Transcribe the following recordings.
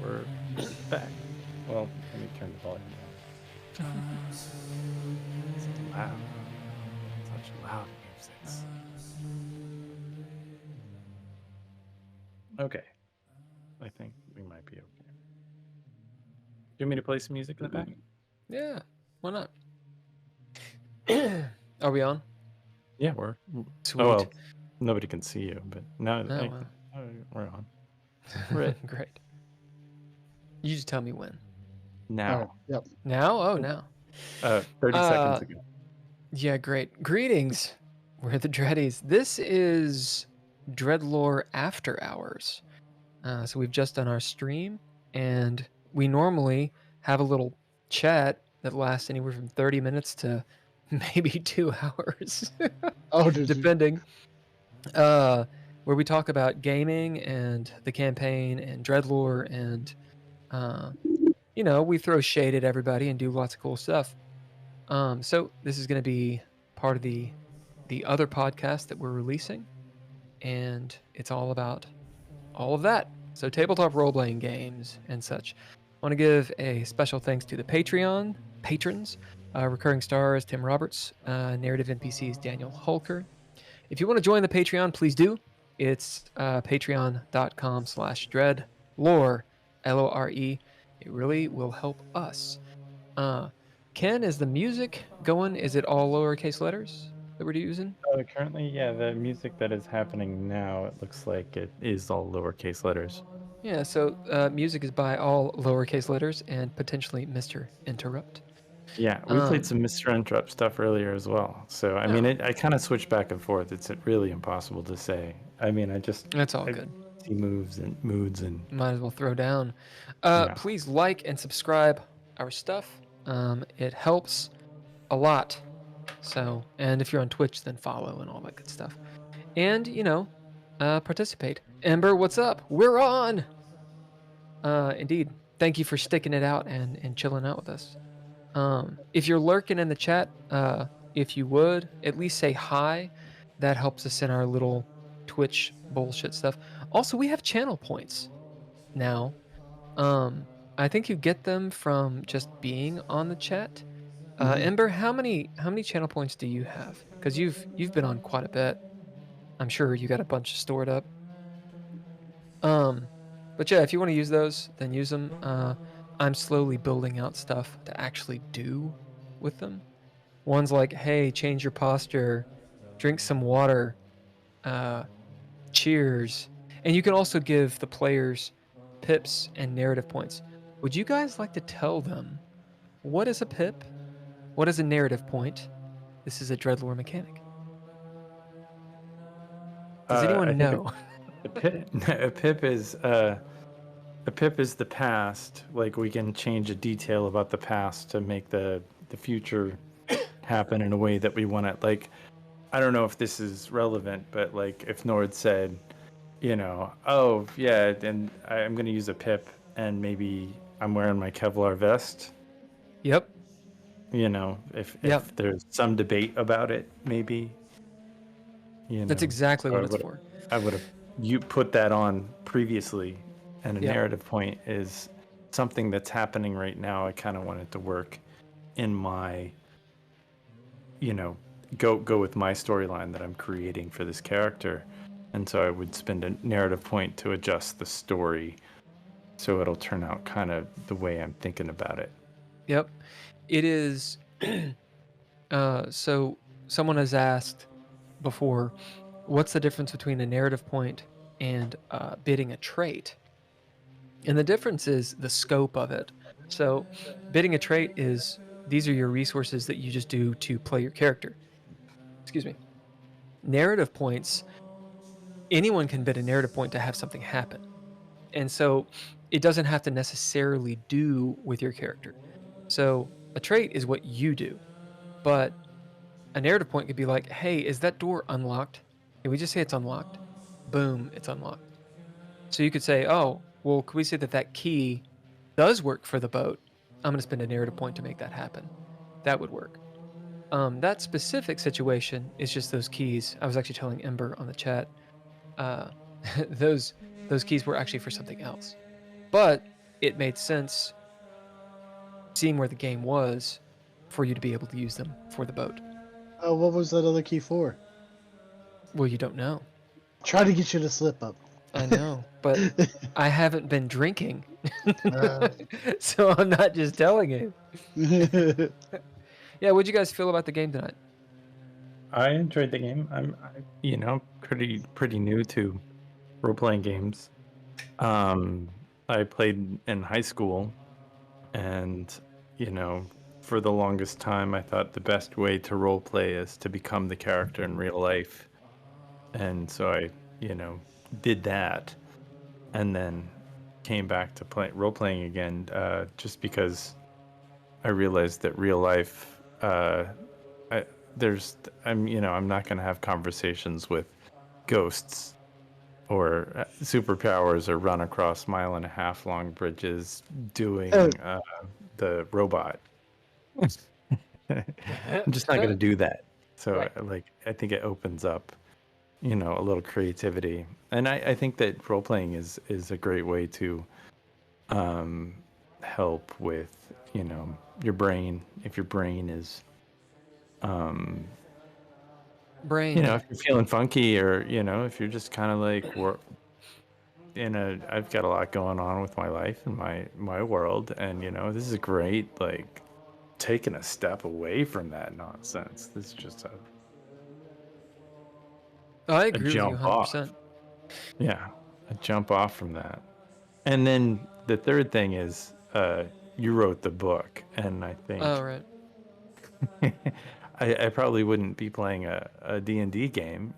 we're back. Well, let me turn the volume down. It's loud. Such loud music. Okay. I think we might be okay. Do you want me to play some music in the back? Yeah, why not? Are we on? Yeah, we're. Sweet. Oh, well, nobody can see you, but no, well. we're on. Great. You just tell me when. Now. Yep. Now? Oh, now. 30 seconds ago. Yeah, great. Greetings. We're the Dreadies. This is DreadLore After Hours. So we've just done our stream, and we normally have a little chat that lasts anywhere from 30 minutes to maybe 2 hours, depending. Where we talk about gaming and the campaign and DreadLore, and we throw shade at everybody and do lots of cool stuff. So this is going to be part of the other podcast that we're releasing, and it's all about all of that. So tabletop role-playing games and such. I want to give a special thanks to the Patreon patrons, recurring stars Tim Roberts, narrative NPCs Daniel Holker. If you want to join the Patreon, please do. It's patreon.com/dreadlore, LORE. It really will help us. Ken, is the music going? Is it all lowercase letters that we're using? Currently, yeah, the music that is happening now, it looks like it is all lowercase letters. Yeah, so music is by all lowercase letters and potentially Mr. Interrupt. Yeah, we played some misterinterrupt stuff earlier as well. So, I mean, I kind of switch back and forth. It's really impossible to say. I mean, That's all good. See moves and moods and... Might as well throw down. Please like and subscribe our stuff. It helps a lot. So, and if you're on Twitch, then follow and all that good stuff. And, participate. Ember, what's up? We're on! Indeed. Thank you for sticking it out and chilling out with us. If you're lurking in the chat, if you would, at least say hi. That helps us in our little Twitch bullshit stuff. Also, we have channel points now. I think you get them from just being on the chat. Ember, how many channel points do you have? Because you've been on quite a bit. I'm sure you got a bunch stored up. But yeah, if you want to use those, then use them. I'm slowly building out stuff to actually do with them. One's like, hey, change your posture, drink some water, cheers. And you can also give the players pips and narrative points. Would you guys like to tell them what is a pip? What is a narrative point? This is a DreadLore mechanic. Does anyone know? A pip is the past. Like, we can change a detail about the past to make the future happen in a way that we want it. Like, I don't know if this is relevant, but like if Nord said, oh yeah, and I'm gonna use a pip, and maybe I'm wearing my Kevlar vest. Yep. If there's some debate about it, maybe. That's exactly what it's for. I would have put that on previously, and a narrative point is something that's happening right now. I kind of want it to work in my, go with my storyline that I'm creating for this character, and so I would spend a narrative point to adjust the story, so it'll turn out kind of the way I'm thinking about it. Yep, it is. So someone has asked before, what's the difference between a narrative point and bidding a trait? And the difference is the scope of it. So bidding a trait is, these are your resources that you just do to play your character. Excuse me. Narrative points, anyone can bid a narrative point to have something happen. And so it doesn't have to necessarily do with your character. So a trait is what you do. But a narrative point could be like, hey, is that door unlocked? Can we just say it's unlocked? Boom, it's unlocked. So you could say, oh, well, could we say that key does work for the boat? I'm going to spend a narrative point to make that happen. That would work. That specific situation is just those keys. I was actually telling Ember on the chat, those keys were actually for something else. But it made sense, seeing where the game was, for you to be able to use them for the boat. Oh, what was that other key for? Well, you don't know. Try to get you to slip up. I know, but I haven't been drinking, Uh. so I'm not just telling you. Yeah, what'd you guys feel about the game tonight? I enjoyed the game. I'm pretty new to role-playing games. I played in high school, and for the longest time I thought the best way to role-play is to become the character in real life. And so I, did that, and then came back to role-playing again, just because I realized that real life, I'm not going to have conversations with ghosts or superpowers or run across 1.5 mile long bridges doing the robot. I'm just not going to do that. So Right. I think it opens up, a little creativity. And I think that role-playing is a great way to help with, your brain. If your brain is Brain. if you're feeling funky, or if you're just kind of like I've got a lot going on with my life and my world, and this is great, like taking a step away from that nonsense. This is just I a agree with you jump off. 100%. Yeah, a jump off from that. And then the third thing is, you wrote the book, and I think Oh, right. I probably wouldn't be playing a D&D game.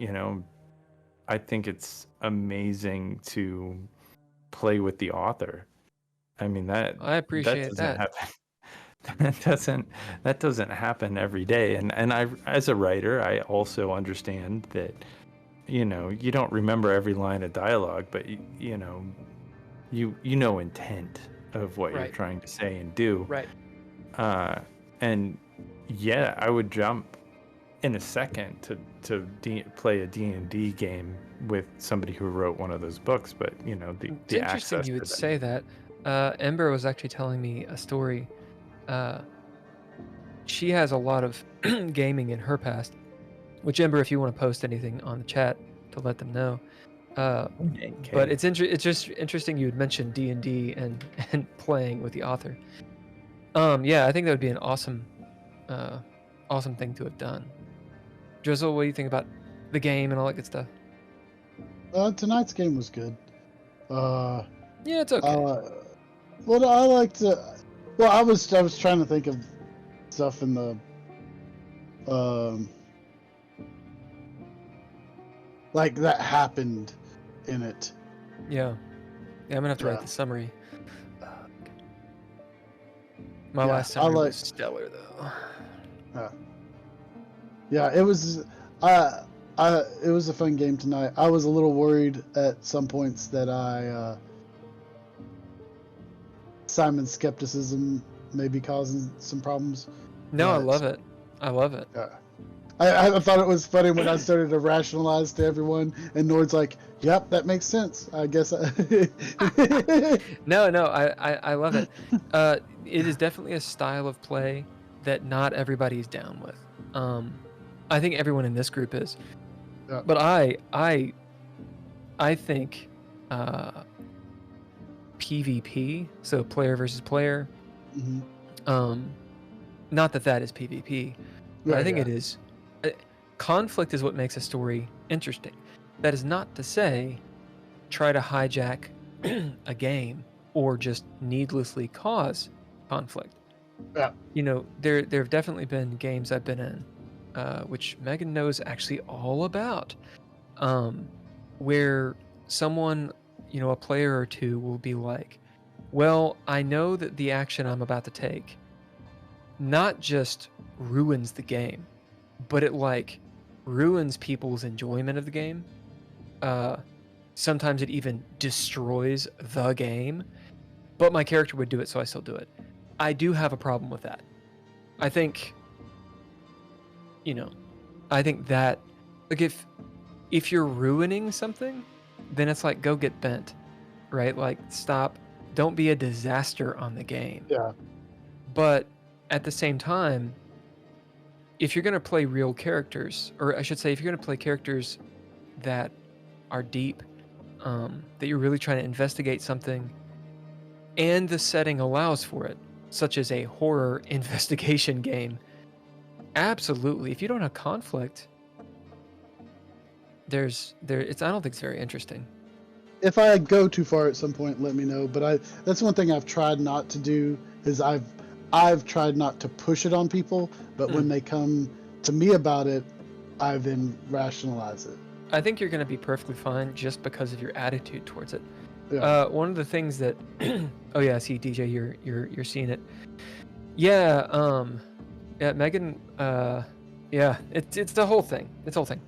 I think it's amazing to play with the author. I mean, I appreciate doesn't that. happen. that doesn't happen every day. And I, as a writer, I also understand that you don't remember every line of dialogue, but you know intent of what you're Right. trying to say and do. Right. And yeah, I would jump in a second to play a D&D game with somebody who wrote one of those books, but It's the interesting access you to would that. say that. Ember was actually telling me a story. She has a lot of gaming in her past, which, Ember, if you want to post anything on the chat to let them know. But it's just interesting you would mention D&D and playing with the author. Yeah, I think that would be an awesome thing to have done. Drizzle, what do you think about the game and all that good stuff? Tonight's game was good. Yeah, it's okay. What I liked to, well, I was trying to think of stuff in the, like that happened in it. Yeah, I'm gonna have to write the summary. My last summary was stellar, though. Yeah, it was. It was a fun game tonight. I was a little worried at some points that Simon's skepticism may be causing some problems. No, I love it. I love it. I thought it was funny when I started to rationalize to everyone, and Nord's like, "Yep, that makes sense. I guess." No, I love it. It is definitely a style of play that not everybody's down with. I think everyone in this group is, but I think PvP, so player versus player. Mm-hmm. Not that is PvP, but I think it is. Conflict is what makes a story interesting. That is not to say try to hijack a game or just needlessly cause conflict. Yeah. There have definitely been games I've been in, which Megan knows actually all about, where someone, a player or two will be like, well, I know that the action I'm about to take not just ruins the game, but it ruins people's enjoyment of the game. Sometimes it even destroys the game, but my character would do it, so I still do it. I do have a problem with that. I think that, like, if you're ruining something, then it's like, go get bent, right? Like, stop don't be a disaster on the game. Yeah. But at the same time, if you're going to play real characters, or I should say, if you're going to play characters that are deep, that you're really trying to investigate something, and the setting allows for it, such as a horror investigation game, absolutely. If you don't have conflict, I don't think it's very interesting. If I go too far at some point, let me know. But that's one thing I've tried not to do is I've tried not to push it on people. But when they come to me about it, I then rationalize it. I think you're going to be perfectly fine just because of your attitude towards it. Yeah. One of the things that, oh yeah, I see DJ, you're seeing it. Yeah, yeah, Megan. Yeah, it's the whole thing. It's the whole thing.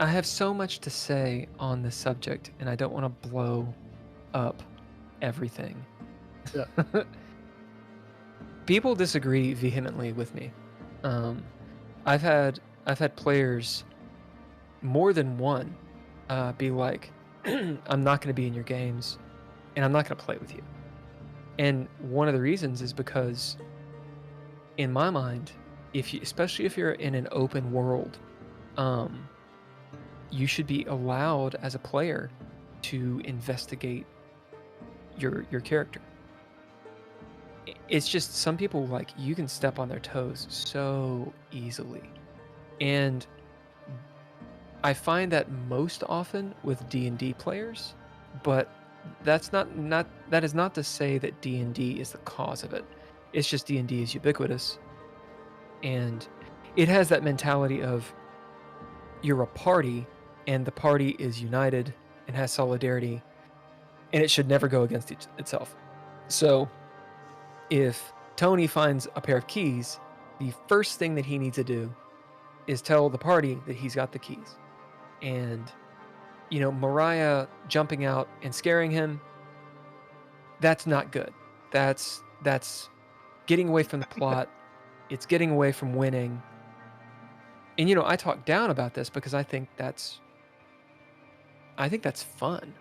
I have so much to say on this subject, and I don't want to blow up everything. Yeah. People disagree vehemently with me. I've had players, more than one, be like, "I'm not going to be in your games, and I'm not going to play with you." And one of the reasons is because, in my mind, especially if you're in an open world, you should be allowed as a player to investigate your character. It's just some people, like, you can step on their toes so easily, and I find that most often with D&D players, but that is not to say that D&D is the cause of it. It's just D&D is ubiquitous, and it has that mentality of you're a party, and the party is united and has solidarity, and it should never go against itself. So if Tony finds a pair of keys, the first thing that he needs to do is tell the party that he's got the keys. And, Mariah jumping out and scaring him, that's not good. That's getting away from the plot. It's getting away from winning. And, I talk down about this because I think that's fun.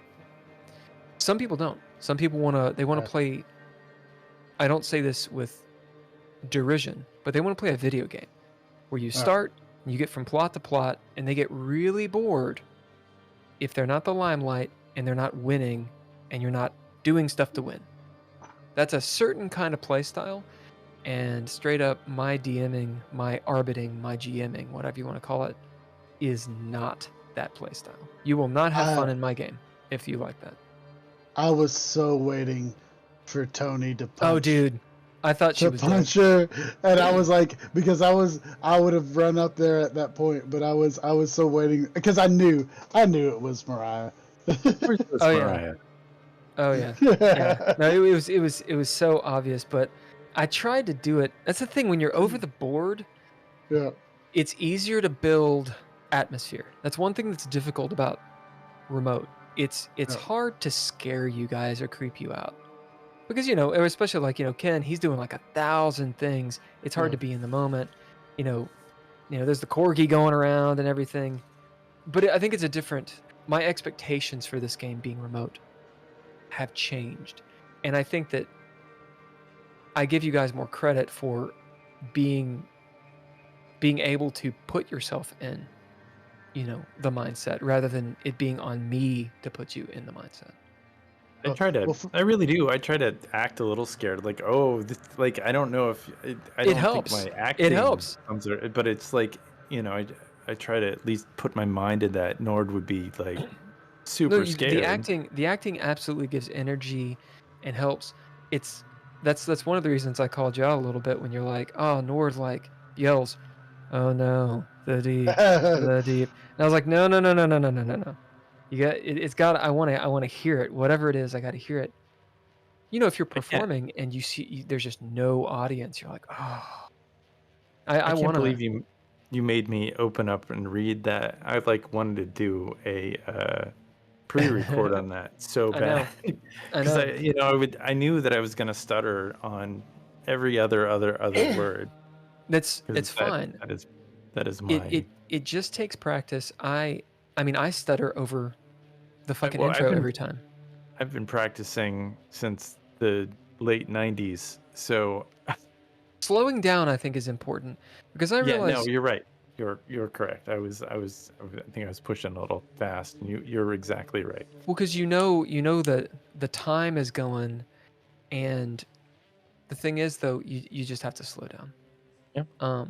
Some people don't. Some people want to play, I don't say this with derision, but they want to play a video game where you start, you get from plot to plot, and they get really bored if they're not the limelight and they're not winning and you're not doing stuff to win. That's a certain kind of play style, and straight up, my DMing, my arbiting, my GMing, whatever you want to call it, is not that play style. You will not have fun in my game if you like that. I was so waiting for Tony to punch. Oh, dude. I thought she was punch her, and I was like, because I would have run up there at that point, but I was so waiting because I knew it was Mariah. Mariah. Oh yeah. Yeah. No, it was so obvious, but I tried to do it. That's the thing, when you're over the board, it's easier to build atmosphere. That's one thing that's difficult about remote. It's hard to scare you guys or creep you out. Because, especially like, Ken, he's doing like 1,000 things. It's hard to be in the moment. There's the corgi going around and everything. But I think my expectations for this game being remote have changed. And I think that I give you guys more credit for being able to put yourself in, the mindset, rather than it being on me to put you in the mindset. I really do. I try to act a little scared, like, I don't know if I don't helps. think my acting it helps, but it's like, I try to at least put my mind in that. Nord would be like super scared. The acting absolutely gives energy and helps. That's one of the reasons I called you out a little bit when you're like, oh, Nord like yells, oh no, the deep, the deep. And I was like, no. You got it's got. I want to hear it. Whatever it is, I got to hear it. If you're performing and you see there's just no audience, you're like, oh. I can't believe you made me open up and read that. I wanted to do a pre-record on that so bad because I knew that I was gonna stutter on every other word. It's fine. That is mine. It just takes practice. I stutter over the fucking well, intro every time. I've been practicing since the late 90s, so Slowing down, I think, is important because I yeah, realize. no, you're right. You're correct. I think I was pushing a little fast. And you're exactly right. Well, because you know that the time is going, and the thing is, though, you just have to slow down. Yeah.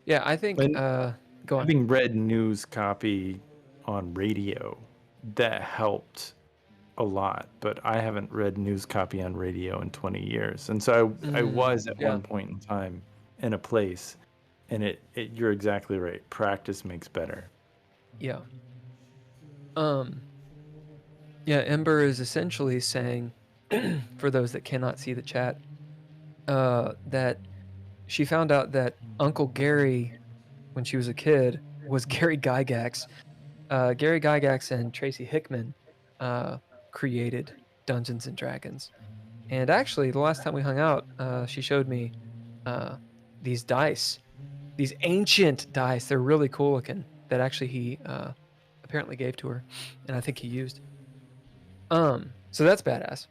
Yeah, I think. And Go on. having read news copy on radio, that helped a lot. But I haven't read news copy on radio in 20 years, and so I was at one point in time in a place, and you're exactly right. Practice makes better. Yeah. Yeah, Ember is essentially saying, for those that cannot see the chat, that she found out that Uncle Gary, when she was a kid, was Gary Gygax. Gary Gygax and Tracy Hickman created Dungeons and Dragons. And actually, the last time we hung out, she showed me these dice, these ancient dice. They're really cool looking. That actually he apparently gave to her, and I think he used. So that's badass.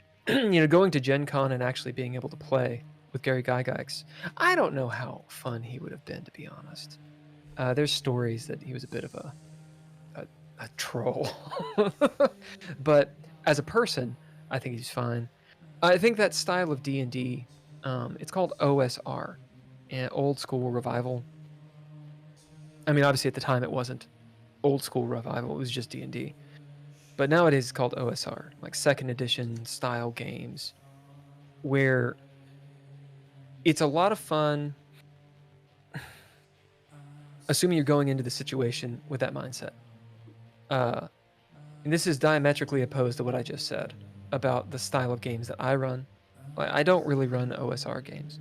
Going to Gen Con and actually being able to play with Gary Gygax. I don't know how fun he would have been, to be honest. There's stories that he was a bit of a troll, but as a person, I think he's fine. I think that style of D&D, it's called OSR, Old School Revival. I mean, obviously at the time it wasn't Old School Revival; it was just D&D. But nowadays it's called OSR, like second edition style games, where it's a lot of fun, assuming you're going into the situation with that mindset. And this is diametrically opposed to what I just said about the style of games that I run. I don't really run OSR games.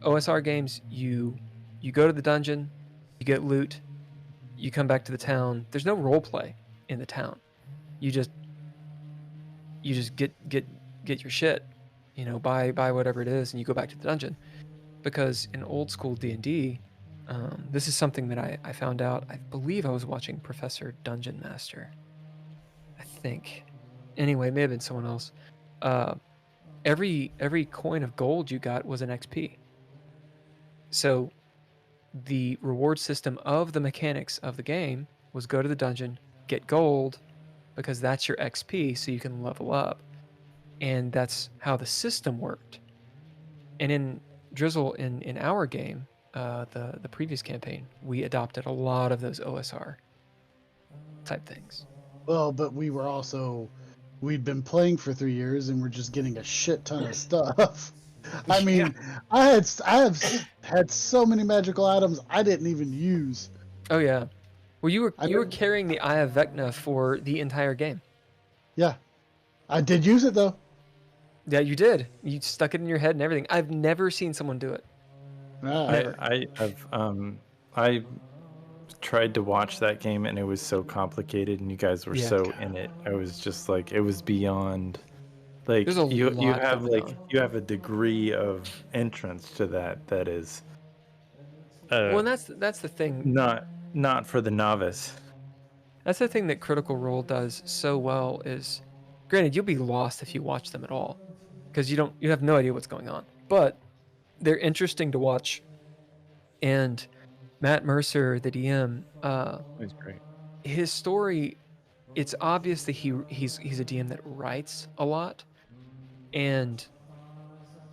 OSR games, you go to the dungeon, you get loot, you come back to the town. There's no role play in the town. You just get your shit, buy whatever it is, and you go back to the dungeon. Because in old school D&D, this is something that I found out. I believe I was watching Professor Dungeon Master. I think. Anyway, it may have been someone else. Every coin of gold you got was an XP. So the reward system of the mechanics of the game was go to the dungeon, get gold, because that's your XP, so you can level up. And that's how the system worked. And in Drizzle, in our game, the previous campaign, we adopted a lot of those OSR type things. Well, but we'd been playing for 3 years and we're just getting a shit ton of stuff. I mean, I have had so many magical items I didn't even use. Oh yeah. Well, you were carrying the Eye of Vecna for the entire game. Yeah, I did use it though. Yeah, you did. You stuck it in your head and everything. I've never seen someone do it. I tried to watch that game and it was so complicated and you guys were so in it. I was just like, it was beyond. Like you have a degree of entrance to that is. Well, and that's the thing. Not for the novice. That's the thing that Critical Role does so well is, granted, you'll be lost if you watch them at all, because you have no idea what's going on. But they're interesting to watch. And Matt Mercer, the DM, He's great. His story, it's obvious that he's a DM that writes a lot, and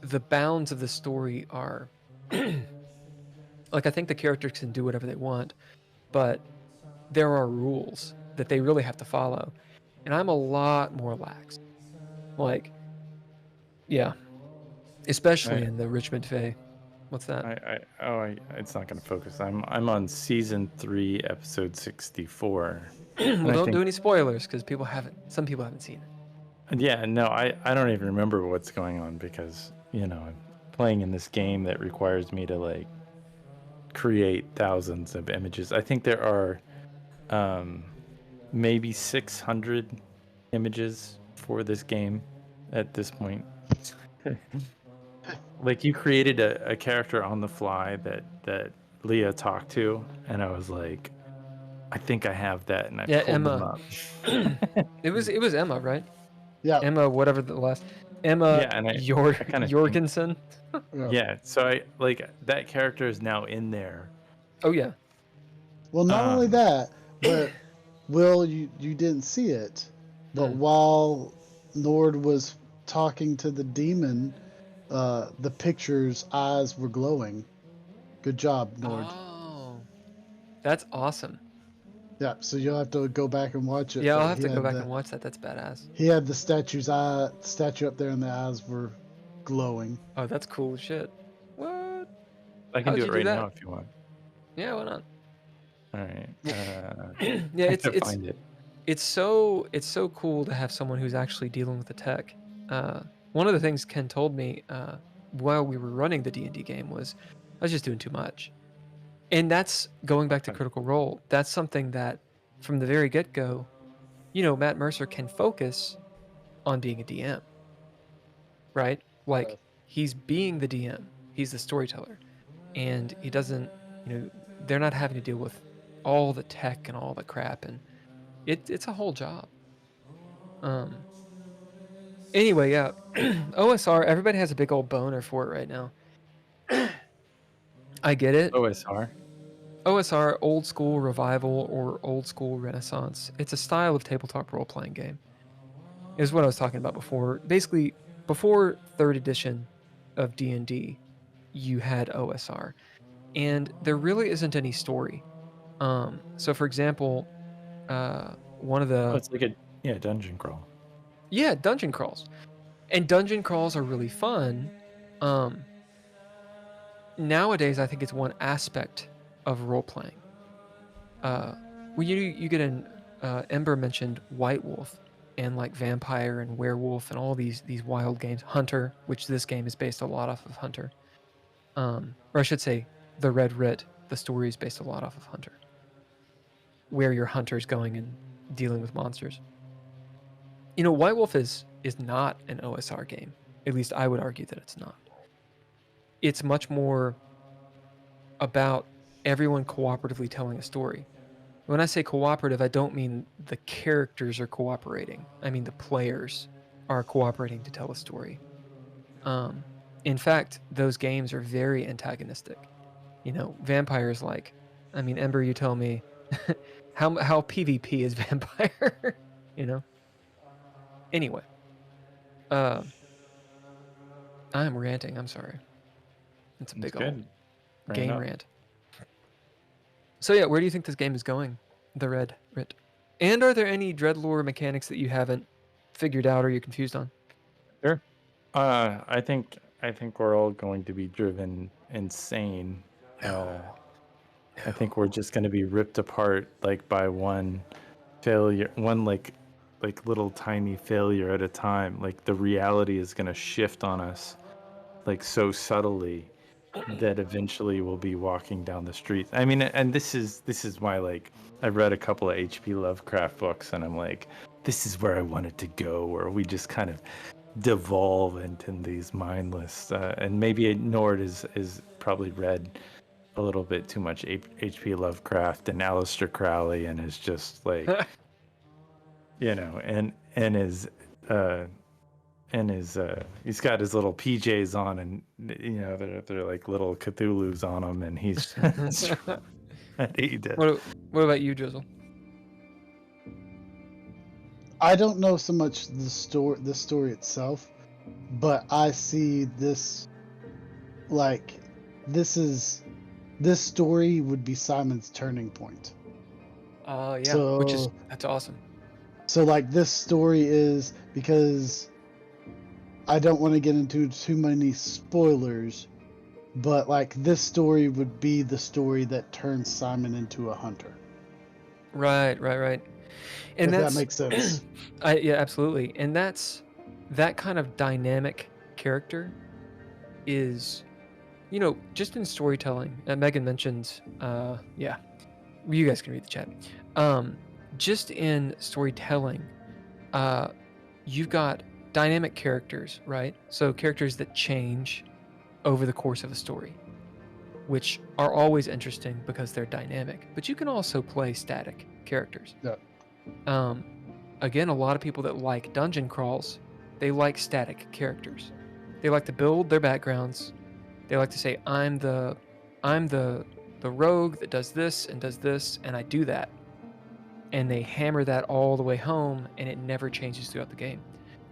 the bounds of the story are like, I think the characters can do whatever they want, but there are rules that they really have to follow, and I'm a lot more lax. Like, yeah, especially in the Richmond Fae. What's that? It's not going to focus. I'm on season 3, episode 64. Well, don't do any spoilers because some people haven't seen it. Yeah, no, I don't even remember what's going on because I'm playing in this game that requires me to like create thousands of images. I think there are maybe 600 images for this game at this point. Like, you created a character on the fly that Leah talked to, and I was like, I think I have that, and I Yeah, pulled them Emma. up. It was Emma, right? Yeah. Emma, whatever the last. Emma Yeah, and I kind of Jorgensen. Yeah. yeah. So I like that character is now in there. Oh yeah. Well, not only Um, that, but Will, you didn't see it, but while Nord was talking to the demon, the picture's eyes were glowing. Good job, Nord. Oh, that's awesome. Yeah, so you'll have to go back and watch it. Yeah, I'll But have to go back and watch that. That's badass. he had the statue up there, and the eyes were glowing. Oh, that's cool as shit. What? I can How'd do you it do right that? now if you want. Yeah, why not? All right. Yeah, I it's have to find it. it's so cool to have someone who's actually dealing with the tech. One of the things Ken told me while we were running the D&D game was I was just doing too much. And that's going back to Critical Role. That's something that from the very get-go, Matt Mercer can focus on being a DM. Right? Like he's being the DM. He's the storyteller. And he doesn't, they're not having to deal with all the tech and all the crap, and it's a whole job. Anyway, yeah. OSR, everybody has a big old boner for it right now. I get it. OSR. OSR, old school revival or old school renaissance. It's a style of tabletop role-playing game. Is what I was talking about before. Basically, before 3rd edition of D&D, you had OSR. And there really isn't any story. So for example, one of the... Oh, it's like a dungeon crawl. Yeah, dungeon crawls. And dungeon crawls are really fun. Nowadays, I think it's one aspect of role-playing. When you get an... Ember mentioned White Wolf and like Vampire and Werewolf and all these wild games. Hunter, which this game is based a lot off of Hunter. Or I should say, the Red Writ, the story is based a lot off of Hunter. Where your hunter's going and dealing with monsters. White Wolf is not an OSR game. At least I would argue that it's not. It's much more about everyone cooperatively telling a story. When I say cooperative, I don't mean the characters are cooperating. I mean the players are cooperating to tell a story. In fact, those games are very antagonistic. Vampires Ember, you tell me how PvP is Vampire, Anyway, I'm ranting. I'm sorry. It's a big old game rant. So yeah, where do you think this game is going? The Red Writ. And are there any DreadLore mechanics that you haven't figured out or you're confused on? Sure. I think we're all going to be driven insane. I think we're just going to be ripped apart like by one failure, one like little tiny failure at a time. Like the reality is going to shift on us like so subtly that eventually we'll be walking down the streets. I mean, and this is why like I've read a couple of H.P. Lovecraft books and I'm like, this is where I wanted to go, where we just kind of devolve into these mindless and maybe Nord is probably read a little bit too much H.P. Lovecraft and Aleister Crowley and is just like and he's got his little PJs on and they're like little Cthulhu's on him and he's ready to... What about you, Drizzle? I don't know so much the story itself, but I see this like this story would be Simon's turning point. Yeah, So, that's awesome. So like this story is, because I don't want to get into too many spoilers, but like this story would be the story that turns Simon into a hunter. Right. And if that makes sense. Yeah, absolutely. And that kind of dynamic character is, just in storytelling. Megan mentioned, you guys can read the chat. Just in storytelling, you've got dynamic characters, right? So characters that change over the course of a story. which are always interesting because they're dynamic. But you can also play static characters. Yeah. Again, a lot of people that like dungeon crawls, they like static characters. They like to build their backgrounds. They like to say, I'm the rogue that does this, and I do that. And they hammer that all the way home, and it never changes throughout the game.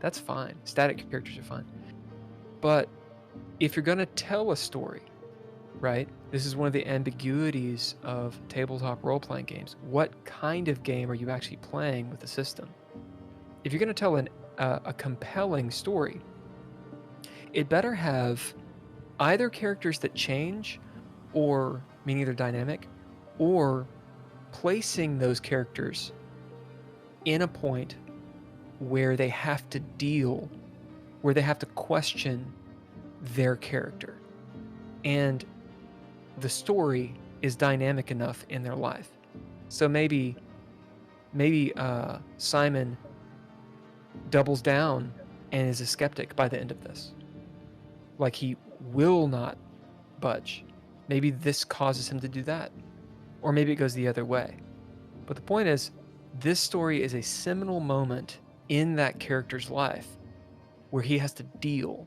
That's fine. Static characters are fine. But if you're going to tell a story, right? This is one of the ambiguities of tabletop role-playing games. What kind of game are you actually playing with the system? If you're going to tell a compelling story, it better have either characters that change, or meaning they're dynamic, or placing those characters in a point where they have to deal, where they have to question their character. And the story is dynamic enough in their life. So maybe Simon doubles down and is a skeptic by the end of this. Like, he will not budge. Maybe this causes him to do that. Or maybe it goes the other way. But the point is, this story is a seminal moment in that character's life where he has to deal.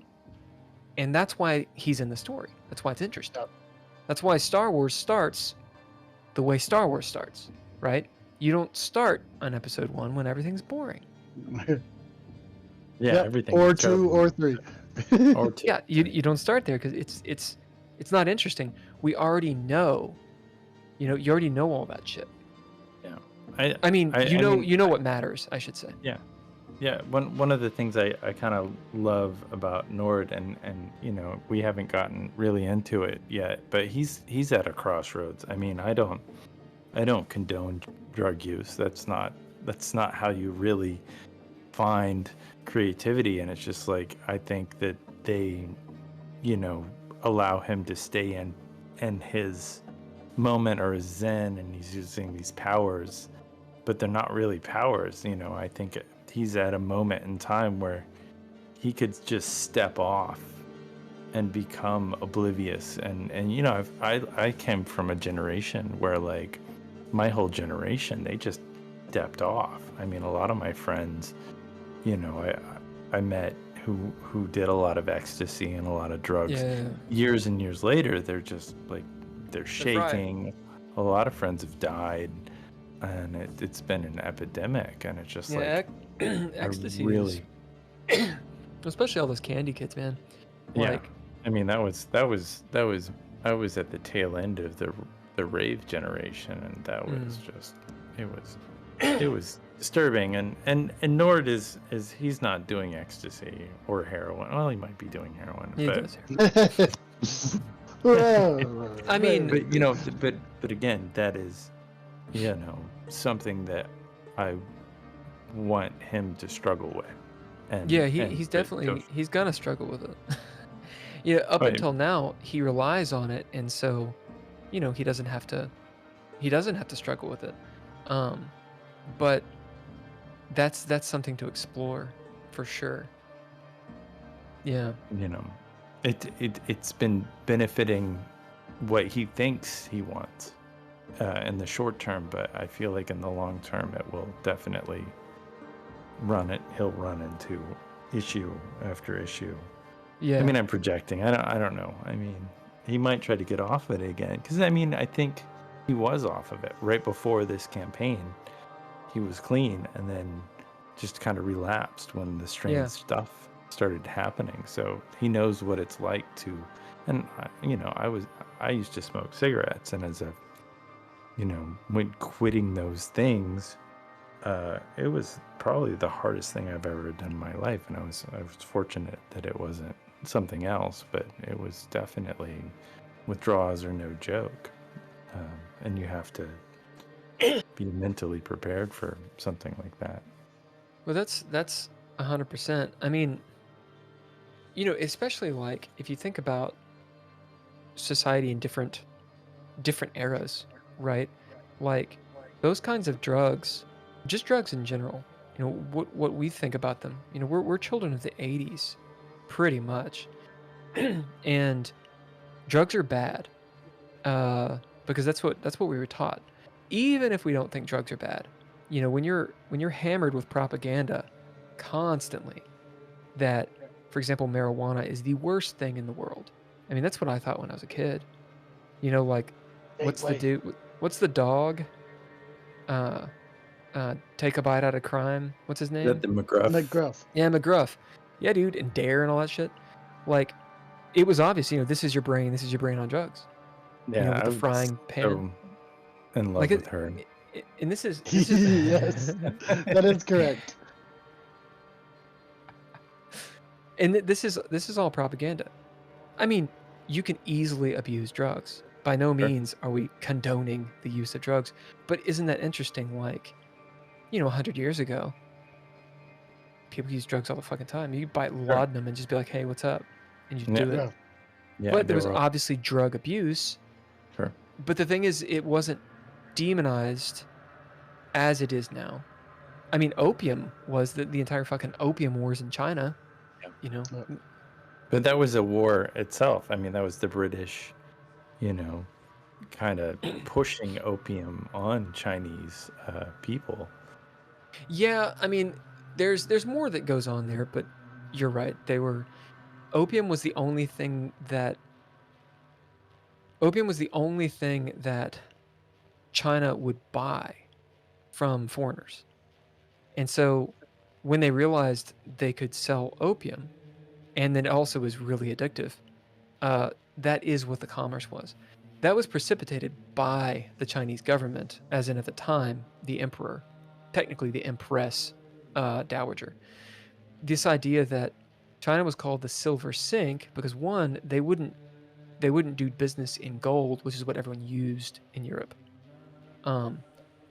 And that's why he's in the story. That's why it's interesting. That's why Star Wars starts the way Star Wars starts, right? You don't start on episode 1 when everything's boring. Yeah, Yep, everything. or is 2 terrible. or 3. Or 2. Yeah, you don't start there because it's not interesting. We already know, you already know all that shit. Yeah. I mean, you know what matters, I should say. Yeah. Yeah, one of the things I kind of love about Nord, and we haven't gotten really into it yet, but he's at a crossroads. I mean, I don't condone drug use. That's not how you really find creativity. And it's just like, I think that they allow him to stay in his moment or his zen, and he's using these powers, but they're not really powers. I think he's at a moment in time where he could just step off and become oblivious. And I came from a generation where, like, my whole generation, they just stepped off. I mean, a lot of my friends, I met who did a lot of ecstasy and a lot of drugs. Yeah. Years and years later, they're just like, they're shaking. A lot of friends have died, and it's been an epidemic. And it's just Ecstasy really, especially all those candy kids, man. yeah. Like, I mean, I was at the tail end of the rave generation, and that was just, it was disturbing. And Nord is he's not doing ecstasy or heroin. Well, he might be doing heroin, he but does heroin. I mean, but again, that is something that I want him to struggle with. And yeah, and he's it definitely goes- he's gonna struggle with it. Up Right. until now, he relies on it, and so, he doesn't have to struggle with it. But that's something to explore for sure. Yeah. It's been benefiting what he thinks he wants in the short term, but I feel like in the long term it will definitely he'll run into issue after issue. Yeah. I mean, I'm projecting. I don't know. I mean, he might try to get off it again, because I think he was off of it right before this campaign. He was clean, and then just kind of relapsed when the strange stuff started happening. So he knows what it's like to, and I used to smoke cigarettes, and as when quitting those things, it was probably the hardest thing I've ever done in my life, and I was fortunate that it wasn't something else, but it was definitely, withdrawals are no joke, and you have to be mentally prepared for something like that. Well, that's 100%. I mean, especially like if you think about society in different eras, right? Like those kinds of drugs, just drugs in general. What we think about them. We're children of the 80s, pretty much, and drugs are bad. because that's what we were taught. Even if we don't think drugs are bad, you know, when you're hammered with propaganda constantly that, for example, marijuana is the worst thing in the world. I mean, that's what I thought when I was a kid. You know, like, what's the Gateway. dude? What's the dog? Uh, take a bite out of crime. What's his Is name? that the McGruff? McGruff. Yeah, McGruff. Yeah, dude, and Dare and all that shit. Like, it was obvious. You know, this is your brain. This is your brain on drugs. Yeah, You know, with I the was frying pan. so in love Like, with her. and this is Yes, that is correct. and this is all propaganda. I mean, you can easily abuse drugs. By no Sure. means are we condoning the use of drugs, but isn't that interesting? Like, you know, 100 years ago, people use drugs all the fucking time. You bite laudanum and just be like, "Hey, what's up?" and you Yeah. do it. Yeah. Yeah, But they there was were all- obviously drug abuse. sure. But the thing is, it wasn't demonized as it is now. I mean, opium was the entire fucking opium wars in China. Yeah. You know, Yeah. But that was a war itself. I mean, that was the British, you know, kind of pushing opium on Chinese people. yeah. I mean, there's more that goes on there, but you're right. Opium was the only thing that China would buy from foreigners. And so when they realized they could sell opium, and then it also was really addictive, that is what the commerce was. That was precipitated by the Chinese government, as in at the time, the emperor, technically the empress dowager. This idea that China was called the silver sink because one, they wouldn't do business in gold, which is what everyone used in Europe.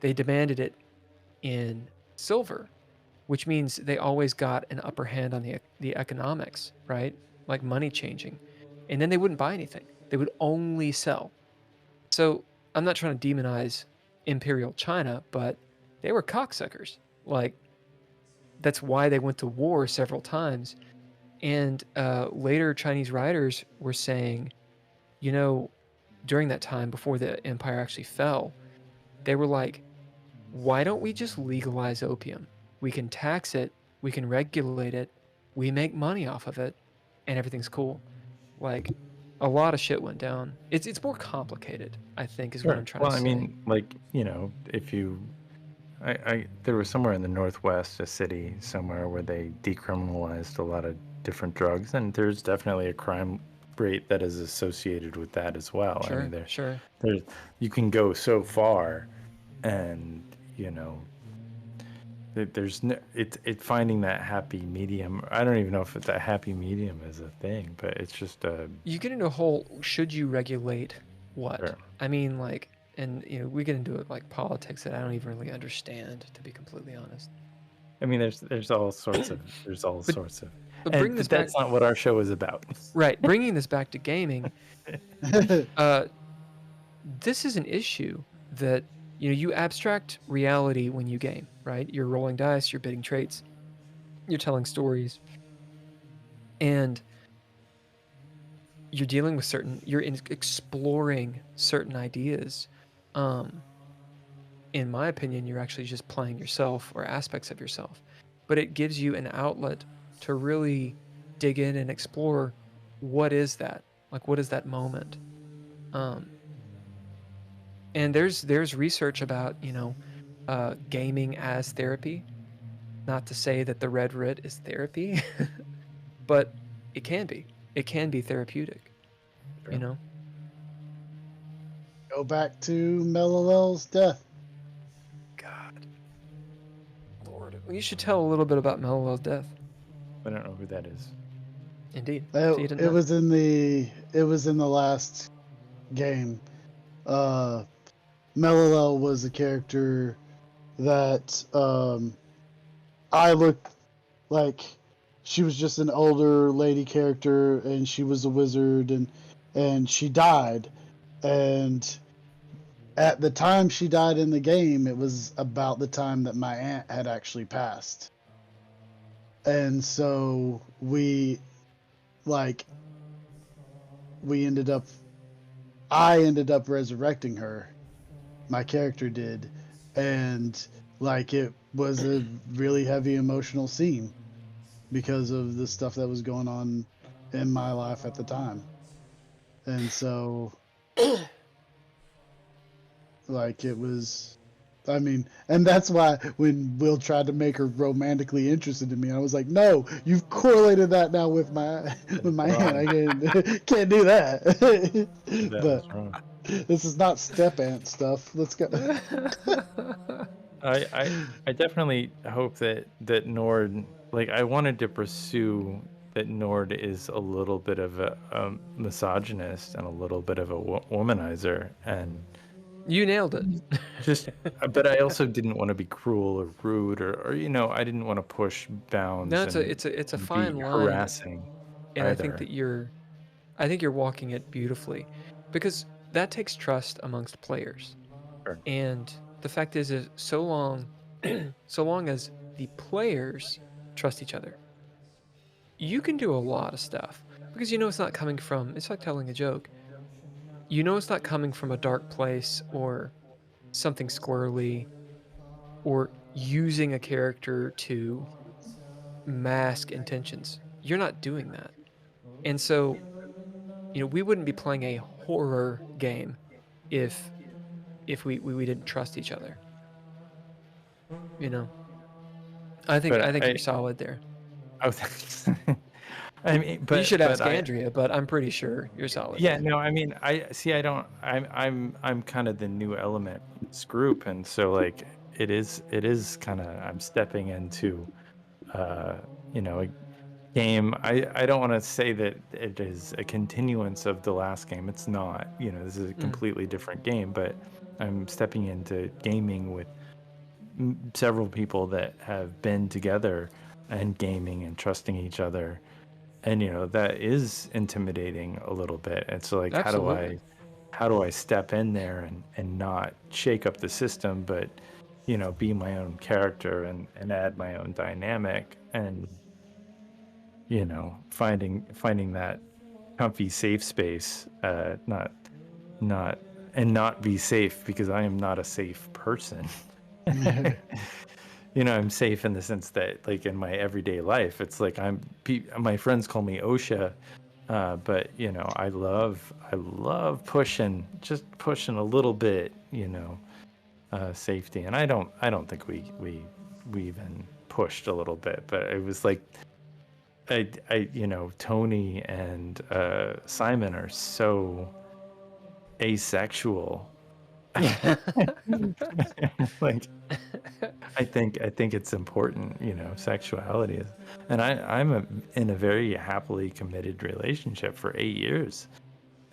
They demanded it in silver, which means they always got an upper hand on the economics, right? Like money changing. And then they wouldn't buy anything. They would only sell. So I'm not trying to demonize Imperial China, but they were cocksuckers. Like, that's why they went to war several times. And later Chinese writers were saying, you know, during that time before the empire actually fell, they were like, why don't we just legalize opium? We can tax it, we can regulate it, we make money off of it, and everything's cool. Like, a lot of shit went down. It's more complicated, I think, is what I'm trying Well, to I say. mean, like, you know, if you, there was somewhere in the Northwest, a city somewhere where they decriminalized a lot of different drugs, and there's definitely a crime rate that is associated with that as well. Sure, I mean, sure. there's you can go so far, and you know, there's no it finding that happy medium. I don't even know if that happy medium is a thing, but it's just a You get into a whole, should you regulate what? Sure. I mean, like, and, you know, we get into it like politics that I don't even really understand, to be completely honest. I mean, there's all sorts of sorts of. But And bring this back, that's not what our show is about. right, bringing this back to gaming, this is an issue that, you know, you abstract reality when you game, right? You're rolling dice, you're bidding traits, you're telling stories, and you're dealing with you're exploring certain ideas. In my opinion, you're actually just playing yourself or aspects of yourself, but it gives you an outlet to really dig in and explore what is that? Like, what is that moment? And there's research about, you know, gaming as therapy. Not to say that the Red Writ is therapy, but it can be. It can be therapeutic, Sure. you know? Go back to Melilel's death. God. Lord. Well, you should tell a little bit about Melilel's death. I don't know who that is. Indeed. So you didn't It know? was in the last game. Melilel was a character that I looked like she was just an older lady character, and she was a wizard, and she died. And at the time she died in the game, it was about the time that my aunt had actually passed. And so we ended up I ended up resurrecting her. My character did, and like it was a really heavy emotional scene because of the stuff that was going on in my life at the time. And so like it was, I mean, and that's why when Will tried to make her romantically interested in me, I was like, no, you've correlated that now with my hand. I can't do that. That But was wrong. this is not step aunt stuff. Let's go. I definitely hope that Nord, like, I wanted to pursue that Nord is a little bit of a misogynist and a little bit of a womanizer, and You nailed it. just, but I also didn't want to be cruel or rude or I didn't want to push bounds No, and it's a be fine line, harassing and I think either. that you're walking it beautifully, because that takes trust amongst players. Sure. And the fact is so long as the players trust each other, you can do a lot of stuff, because it's not coming from, it's like telling a joke. It's not coming from a dark place or something squirrely or using a character to mask intentions. You're not doing that. And so, we wouldn't be playing a horror game if we didn't trust each other. I think But you're solid there. oh, thanks. I mean, You should ask I, Andrea, but I'm pretty sure you're solid. yeah, no, I mean, I see. I don't. I'm kind of the new element in this group, and so like it is kind of I'm stepping into, uh, a game. I don't want to say that it is a continuance of the last game. It's not. This is a completely different game, but I'm stepping into gaming with several people that have been together and gaming and trusting each other, and that is intimidating a little bit. And so like Absolutely. how do I step in there and not shake up the system, but be my own character and add my own dynamic, and finding that comfy safe space, not be safe, because I am not a safe person. I'm safe in the sense that, like, in my everyday life, it's like my friends call me OSHA, but I love pushing a little bit, safety, and I don't think we even pushed a little bit, but it was like Tony and Simon are so asexual. Like, I think it's important, sexuality is, and I'm in a very happily committed relationship for 8 years,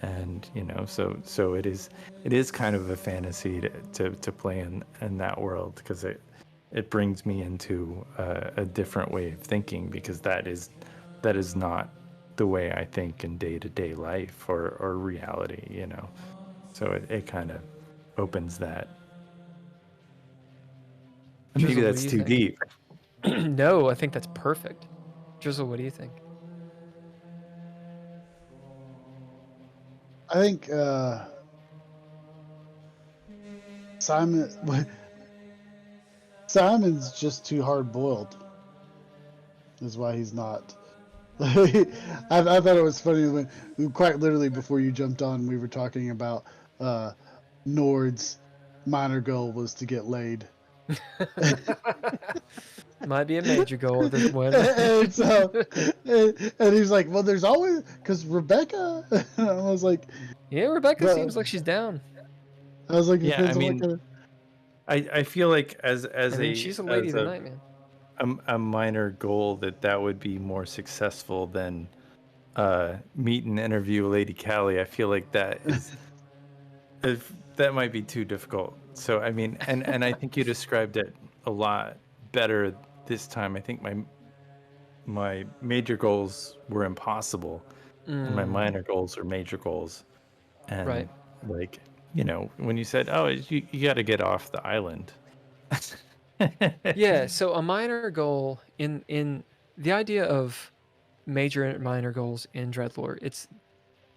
and so it is kind of a fantasy to play in that world, because it brings me into a different way of thinking, because that is not the way I think in day-to-day life or reality, so it kind of opens that. Maybe Drizzle, what that's do you too think? deep. No, I think that's perfect. Drizzle, what do you think? I think Simon's just too hard boiled. Is why he's not. I thought it was funny when quite literally before you jumped on, we were talking about Nord's minor goal was to get laid. Might be a major goal at this point. and so, and he's like, well, there's always, because Rebecca. And I was like, Yeah, Rebecca well, seems like she's down. I was like, Yeah, I depends on what mean, kind of. I feel like as I mean, she's a lady of the night, man. a minor goal that would be more successful than meet and interview Lady Callie. I feel like that is that might be too difficult. So I mean, and I think you described it a lot better this time. I think my major goals were impossible, and my minor goals are major goals. And Right. like, when you said, oh, you got to get off the island. Yeah, so a minor goal in the idea of major and minor goals in DreadLore,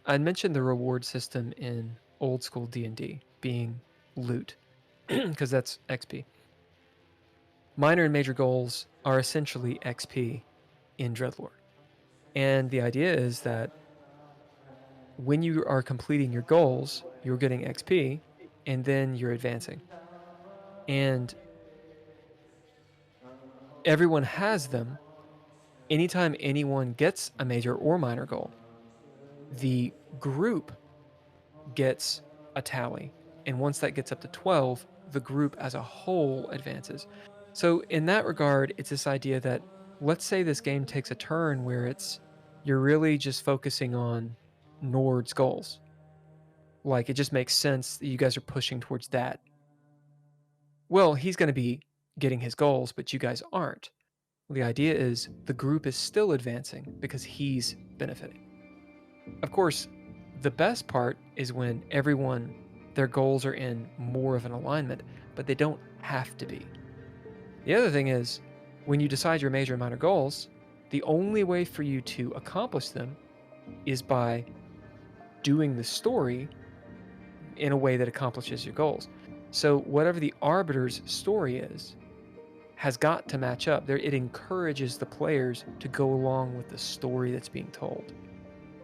I mentioned the reward system in old school D&D, being loot, because that's XP. Minor and major goals are essentially XP in DreadLore. And the idea is that when you are completing your goals, you're getting XP, and then you're advancing. And everyone has them. Anytime anyone gets a major or minor goal, the group gets a tally. And once that gets up to 12, the group as a whole advances. So in that regard, it's this idea that, let's say this game takes a turn where you're really just focusing on Nord's goals. Like, it just makes sense that you guys are pushing towards that. Well, he's going to be getting his goals, but you guys aren't. The idea is the group is still advancing because he's benefiting. Of course, the best part is when their goals are in more of an alignment, but they don't have to be. The other thing is, when you decide your major and minor goals, the only way for you to accomplish them is by doing the story in a way that accomplishes your goals. So whatever the Arbiter's story is, has got to match up. It encourages the players to go along with the story that's being told,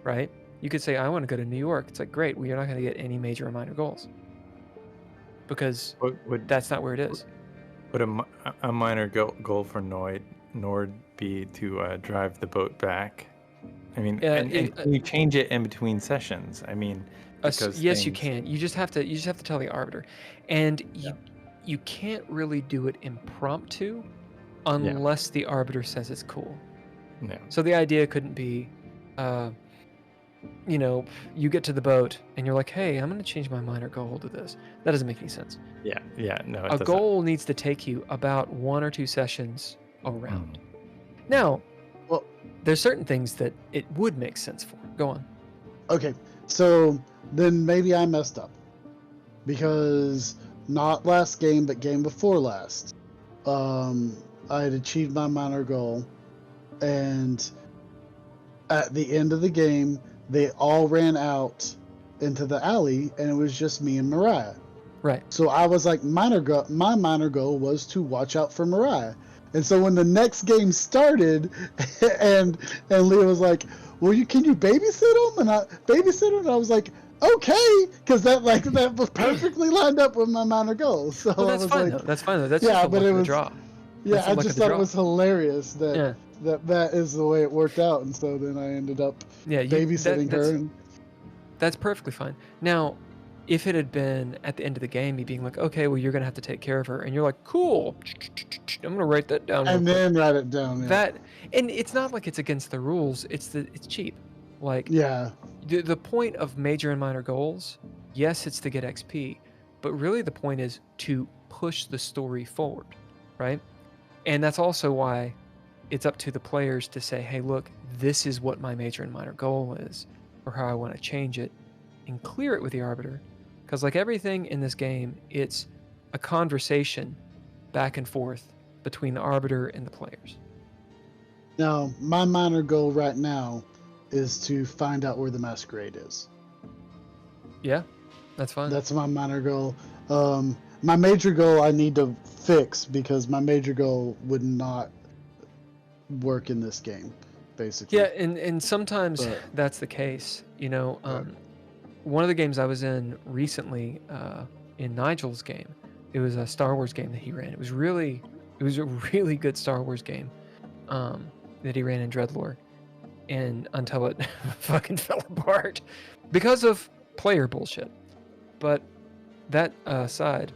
right? You could say, I want to go to New York. It's like, great, well, you're not going to get any major or minor goals because that's not where it is. Would a minor goal for Nord be to drive the boat back? I mean, and can you change it in between sessions? I mean, yes, you can. You just have to tell the Arbiter, and you can't really do it impromptu unless the Arbiter says it's cool. No. So the idea couldn't be, you get to the boat and you're like, hey, I'm going to change my minor goal to this. That doesn't make any sense. Yeah, no. A goal needs to take you about 1 or 2 sessions around. Now, there's certain things that it would make sense for. Go on. Okay, so then maybe I messed up because not last game, but game before last, I had achieved my minor goal, and at the end of the game, they all ran out into the alley, and it was just me and Mariah. Right. So I was like, my minor goal was to watch out for Mariah. And so when the next game started, and Leah was like, "Well, can you babysit him?" And I was like, "Okay," because that was perfectly lined up with my minor goal. So that's fine though. That's fine though. That's just but it was draw. Yeah, I just thought it was hilarious that is the way it worked out, and so then I ended up babysitting her. That's perfectly fine. Now, if it had been at the end of the game, me being like, okay, well, you're going to have to take care of her. And you're like, cool. I'm going to write that down. And then write it down. Yeah. And it's not like it's against the rules. It's cheap. Like, the point of major and minor goals, yes, it's to get XP. But really the point is to push the story forward, right? And that's also why it's up to the players to say, hey, look, this is what my major and minor goal is, or how I want to change it, and clear it with the Arbiter. Because like everything in this game, it's a conversation back and forth between the Arbiter and the players. Now, my minor goal right now is to find out where the masquerade is. Yeah, that's fine. That's my minor goal. My major goal I need to fix because my major goal would not work in this game, basically. Yeah, and sometimes that's the case. One of the games I was in recently, in Nigel's game, it was a Star Wars game that he ran. It was a really good Star Wars game that he ran in DreadLore, and until it fucking fell apart because of player bullshit. But that aside,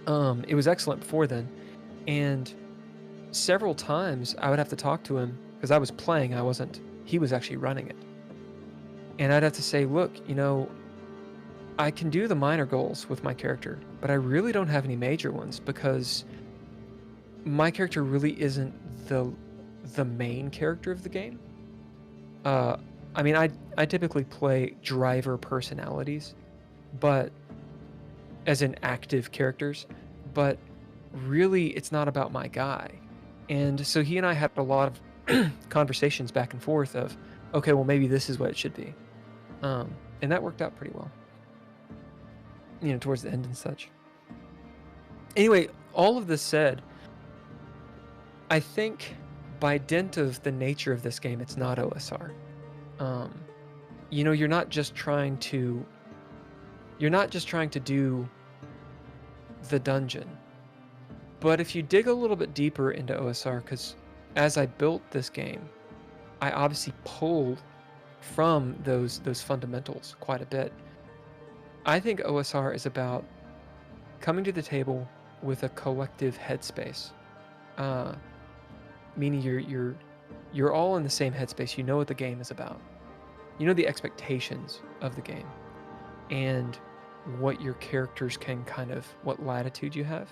it was excellent before then, and several times I would have to talk to him because I was playing. He was actually running it. And I'd have to say, look, I can do the minor goals with my character, but I really don't have any major ones because my character really isn't the main character of the game. I typically play driver personalities, but as in active characters, but really it's not about my guy. And so he and I had a lot of conversations back and forth of, okay, well, maybe this is what it should be. And that worked out pretty well. towards the end and such. Anyway, all of this said, I think by dint of the nature of this game, it's not OSR. You're not just trying to do the dungeon. But if you dig a little bit deeper into OSR, because as I built this game, I obviously pulled from those fundamentals quite a bit. I think OSR is about coming to the table with a collective headspace, meaning you're all in the same headspace. You know what the game is about. You know the expectations of the game, and what your characters can what latitude you have.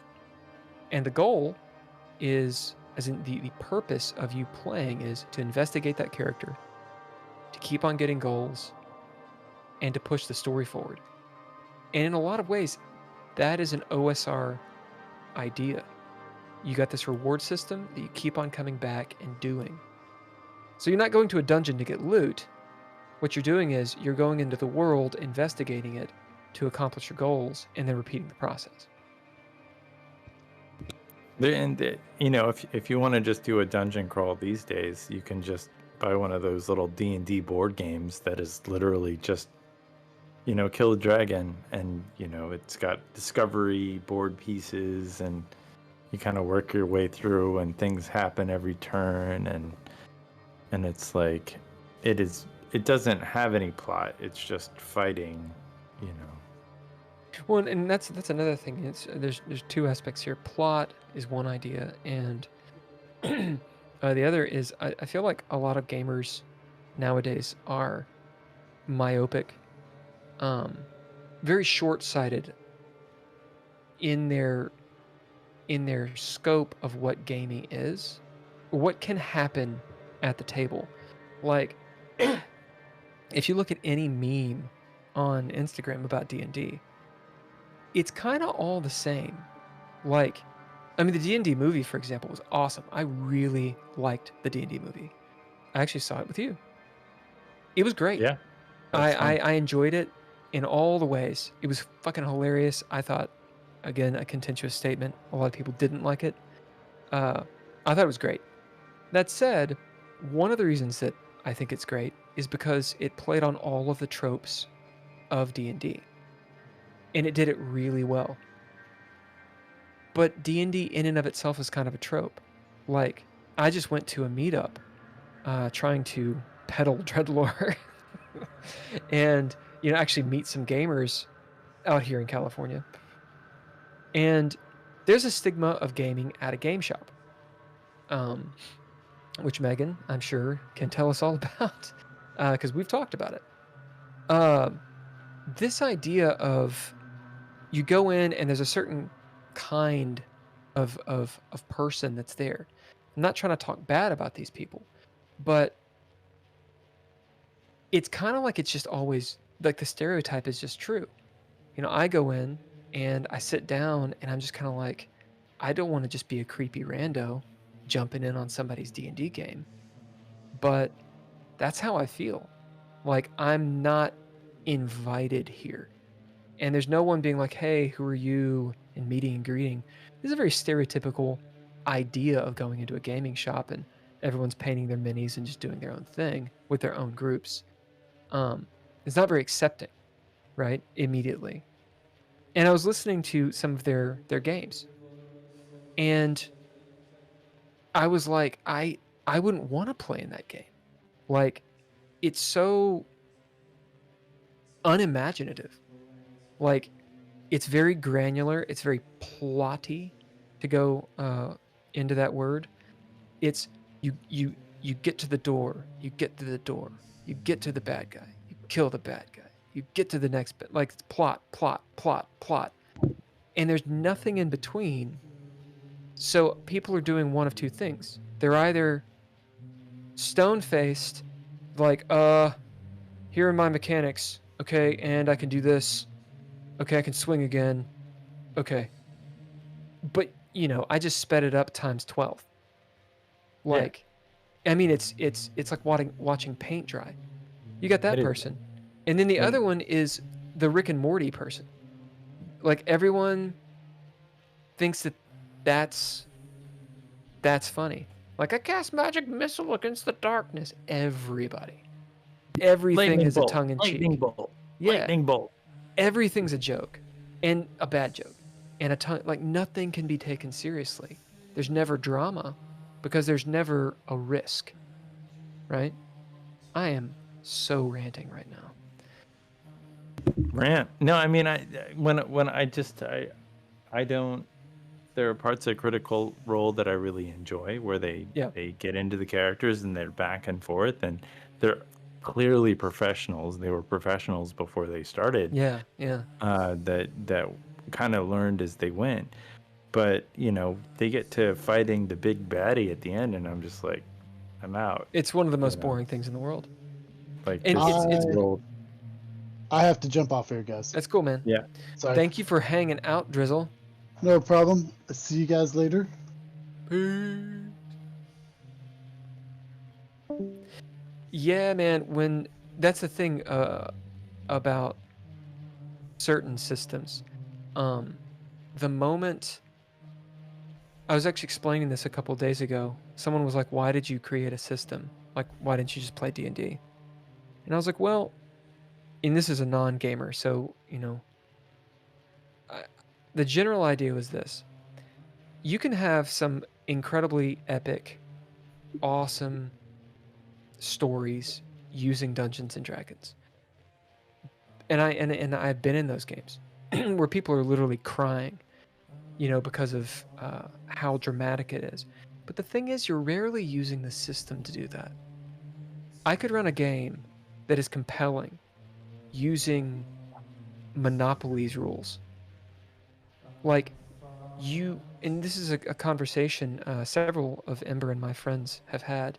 And the goal is, as in the purpose of you playing, is to investigate that character, to keep on getting goals, and to push the story forward. And in a lot of ways, that is an OSR idea. You got this reward system that you keep on coming back and doing. So you're not going to a dungeon to get loot. What you're doing is you're going into the world, investigating it to accomplish your goals, and then repeating the process. And if you want to just do a dungeon crawl these days, you can just buy one of those little D&D board games that is literally just, kill a dragon, and it's got discovery board pieces, and you kind of work your way through, and things happen every turn, and it's like it doesn't have any plot. It's just fighting, Well, and that's another thing. There's two aspects here. Plot is one idea, and the other is I feel like a lot of gamers nowadays are myopic, very short-sighted in their scope of what gaming is, what can happen at the table. Like, if you look at any meme on Instagram about D&D, it's kind of all the same. Like, the D&D movie, for example, was awesome. I really liked the D&D movie. I actually saw it with you. It was great. Yeah. I enjoyed it in all the ways. It was fucking hilarious. I thought, again, a contentious statement. A lot of people didn't like it. I thought it was great. That said, one of the reasons that I think it's great is because it played on all of the tropes of D&D. And it did it really well. But D&D in and of itself is kind of a trope. Like, I just went to a meetup trying to peddle DreadLore and, actually meet some gamers out here in California. And there's a stigma of gaming at a game shop, which Megan, I'm sure, can tell us all about, because we've talked about it. This idea of you go in and there's a certain kind of person that's there. I'm not trying to talk bad about these people, but it's kind of like it's just always, like, the stereotype is just true. I go in and I sit down and I'm just kind of like, I don't want to just be a creepy rando jumping in on somebody's D&D game. But that's how I feel. Like, I'm not invited here. And there's no one being like, hey, who are you? And meeting and greeting. This is a very stereotypical idea of going into a gaming shop and everyone's painting their minis and just doing their own thing with their own groups. It's not very accepting, right? Immediately. And I was listening to some of their games. And I was like, I wouldn't want to play in that game. Like, it's so unimaginative. Like, it's very granular. It's very plotty, to go into that word. It's you get to the door. You get to the door. You get to the bad guy. You kill the bad guy. You get to the next bit. Like, it's plot. And there's nothing in between. So people are doing one of two things. They're either stone-faced, like, here are my mechanics, okay, and I can do this. Okay, I can swing again. Okay. But, I just sped it up times 12. Like, yeah. It's like watching paint dry. You got that person. And then the other one is the Rick and Morty person. like everyone thinks that that's funny. Like, I cast magic missile against the darkness. Everybody. Everything is a tongue in cheek. Lightning bolt. Yeah. Lightning bolt. Everything's a joke, and a bad joke, and like nothing can be taken seriously. There's never drama, because there's never a risk, right? I am so ranting right now. Rant. No, I mean, I don't. There are parts of Critical Role that I really enjoy, where they get into the characters and they're back and forth, and they're clearly professionals. They were professionals before they started. Yeah. That kind of learned as they went. But they get to fighting the big baddie at the end, and I'm just like, I'm out. It's one of the most boring things in the world. Like, and I have to jump off here, guys. That's cool, man. Yeah. Sorry. Thank you for hanging out, Drizzle. No problem. I'll see you guys later. Yeah, man. That's the thing about certain systems. The moment I was actually explaining this a couple of days ago, someone was like, "Why did you create a system? Like, why didn't you just play D&D?" And I was like, "Well," and this is a non-gamer, so the general idea was this: you can have some incredibly epic, awesome stories using Dungeons and Dragons, and I've been in those games where people are literally crying, because of how dramatic it is. But the thing is, you're rarely using the system to do that. I could run a game that is compelling using Monopoly's rules. Like, and this is a conversation several of Ember and my friends have had.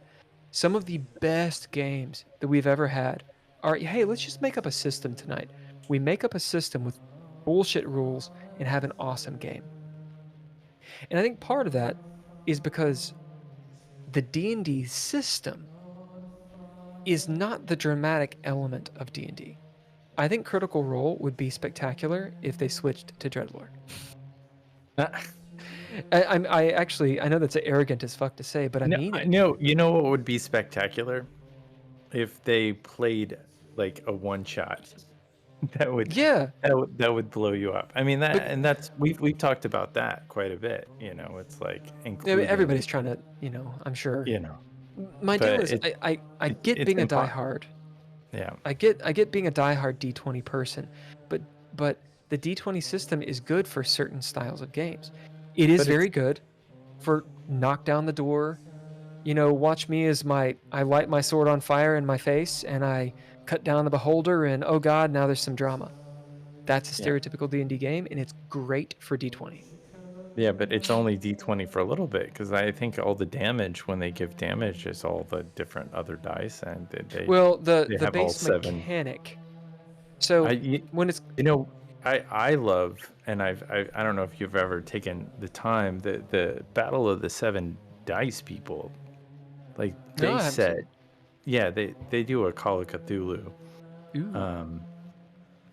Some of the best games that we've ever had are, hey, let's just make up a system tonight. We make up a system with bullshit rules and have an awesome game. And I think part of that is because the D&D system is not the dramatic element of D&D. I think Critical Role would be spectacular if they switched to DreadLore. I know that's arrogant as fuck to say, but I mean it. No, you know what would be spectacular? If they played like a one shot. That would blow you up. I mean, we've talked about that quite a bit. It's like everybody's trying to, I'm sure. My deal is I get being a diehard. Yeah. I get being a diehard D20 person, but the D20 system is good for certain styles of games. It is very good for knock down the door. Watch me as I light my sword on fire in my face and I cut down the beholder and oh god, now there's some drama. That's a stereotypical D&D game, and it's great for D20. Yeah, but it's only D20 for a little bit, because I think all the damage, when they give damage, is all the different other dice, and the base mechanic. So when it's I love, and I don't know if you've ever taken the time, the Battle of the Seven Dice people, like they they do a Call of Cthulhu. Ooh.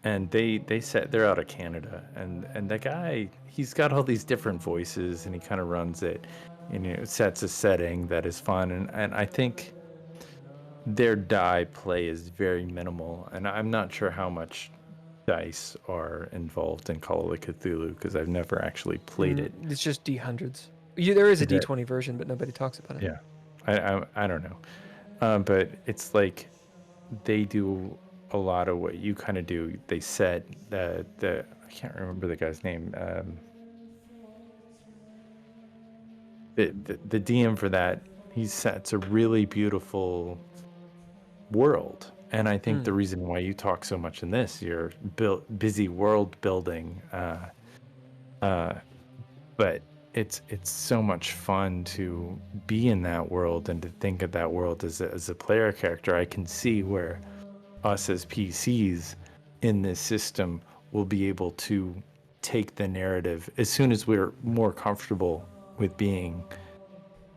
And they're out of Canada, and the guy, he's got all these different voices, and he kind of runs it, and sets a setting that is fun, and I think their die play is very minimal, and I'm not sure how much dice are involved in Call of Cthulhu, because I've never actually played it. It's just D100s. There is a D20 version, but nobody talks about it. Yeah, I don't know, but it's like they do a lot of what you kind of do. They said that I can't remember the guy's name. The DM for that, he sets a really beautiful world, and I think the reason why you talk so much in this, you're busy world building, but it's so much fun to be in that world and to think of that world as a player character. I can see where us as PCs in this system will be able to take the narrative as soon as we're more comfortable with being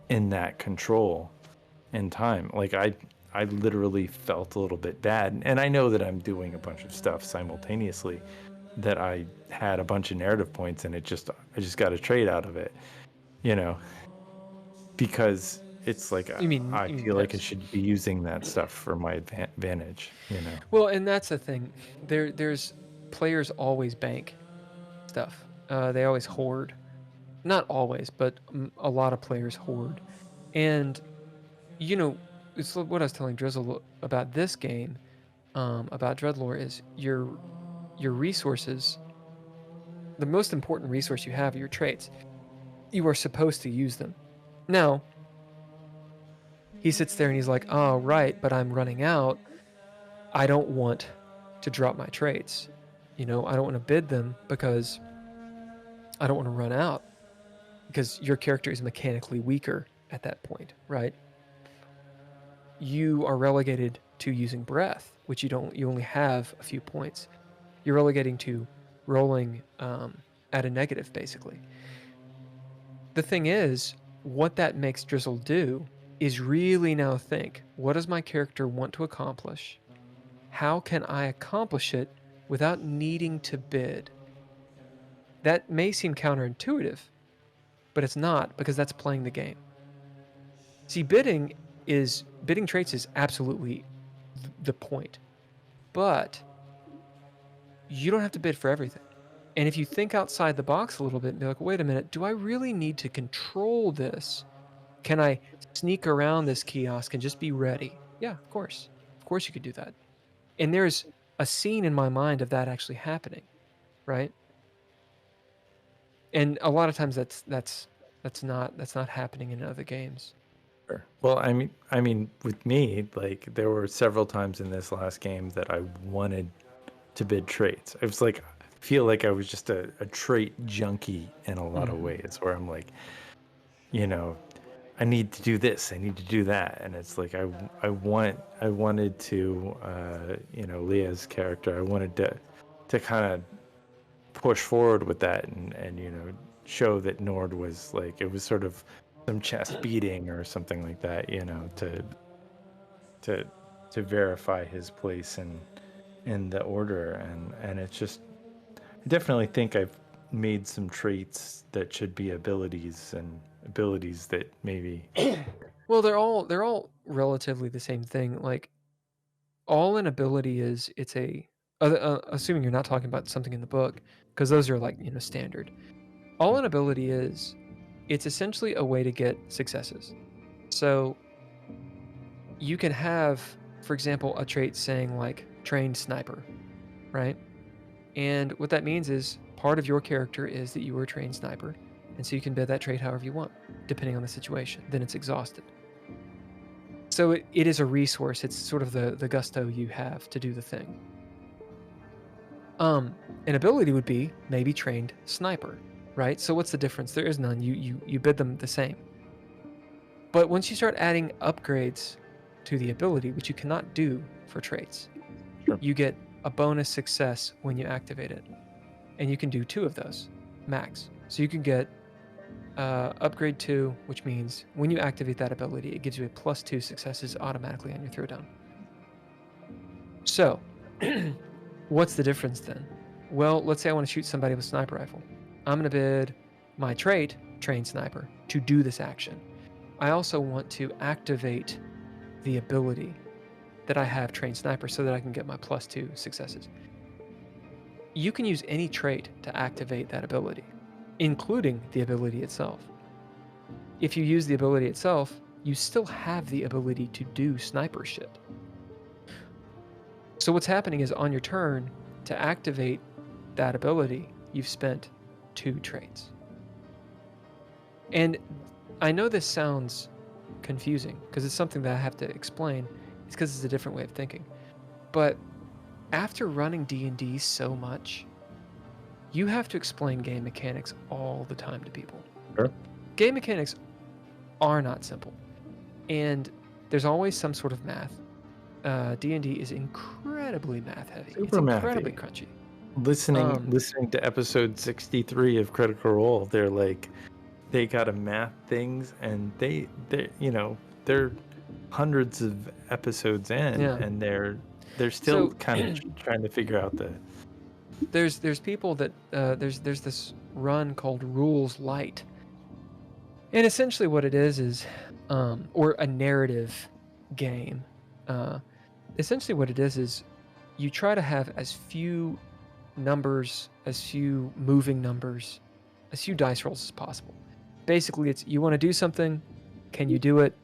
in that control in time. Like I literally felt a little bit bad, and I know that I'm doing a bunch of stuff simultaneously, that I had a bunch of narrative points and I just got a trait out of it, you know, because it's like I feel like I should be using that stuff for my advantage, you know. Well, and that's the thing. There's players always bank stuff. They always hoard. Not always, but a lot of players hoard. And you know, it's what I was telling Drizzle about this game, about DreadLore, is your resources. The most important resource you have are your traits. You are supposed to use them. Now, he sits there and he's like, "Oh, right, but I'm running out. I don't want to drop my traits. You know, I don't want to bid them because I don't want to run out." Because your character is mechanically weaker at that point, right? You are relegated to using breath, which you only have a few points. You're relegating to rolling at a negative, basically. The thing is, what that makes Drizzle do is really now think, what does my character want to accomplish? How can I accomplish it without needing to bid? That may seem counterintuitive, but it's not, because that's playing the game. See, bidding traits is absolutely the point, but you don't have to bid for everything. And if you think outside the box a little bit and be like, wait a minute, do I really need to control this? Can I sneak around this kiosk and just be ready? Yeah, of course. Of course you could do that. And there's a scene in my mind of that actually happening, right? And a lot of times that's not happening in other games. Sure. Well, I mean, with me, like there were several times in this last game that I wanted to bid traits. It was like, I feel like I was just a trait junkie in a lot of ways, where I'm like, you know, I need to do this, I need to do that, and it's like I wanted to, you know, Leah's character, I wanted to kind of push forward with that, and you know, show that Nord was like, it was sort of some chest beating or something like that, you know, to verify his place in the order, and it's just, I definitely think I've made some traits that should be abilities, and abilities that maybe Well, they're all relatively the same thing. Like, all an ability is, it's a assuming you're not talking about something in the book, because those are, like, you know, standard. All an ability is, it's essentially a way to get successes. So you can have, for example, a trait saying like trained sniper, right? And what that means is, part of your character is that you were a trained sniper, and so you can bid that trait however you want, depending on the situation. Then it's exhausted. So it is a resource. It's sort of the gusto you have to do the thing. An ability would be maybe trained sniper, right? So what's the difference? There is none. You bid them the same. But once you start adding upgrades to the ability, which you cannot do for traits, you get a bonus success when you activate it. And you can do 2 of those, max. So you can get upgrade 2, which means when you activate that ability, it gives you a +2 successes automatically on your throwdown. So, what's the difference then? Well, let's say I want to shoot somebody with a sniper rifle. I'm going to bid my trait, trained sniper, to do this action. I also want to activate the ability that I have, trained sniper, so that I can get my +2 successes. You can use any trait to activate that ability, including the ability itself. If you use the ability itself, you still have the ability to do sniper shit. So what's happening is, on your turn, to activate that ability, you've spent 2 traits. And I know this sounds confusing, because it's something that I have to explain. It's because it's a different way of thinking. But after running D&D so much, you have to explain game mechanics all the time to people. Sure. Game mechanics are not simple, and there's always some sort of math. D&D is incredibly math heavy. It's incredibly crunchy. Listening to episode 63 of Critical Role, they're like, they gotta math things, and they you know, they're hundreds of episodes in, and they're still kind of trying to figure out the there's people that there's this run called Rules Light, and essentially what it is or a narrative game. Essentially what it is you try to have as few numbers, as few moving numbers, as few dice rolls as possible. Basically, it's you want to do something, can you do it?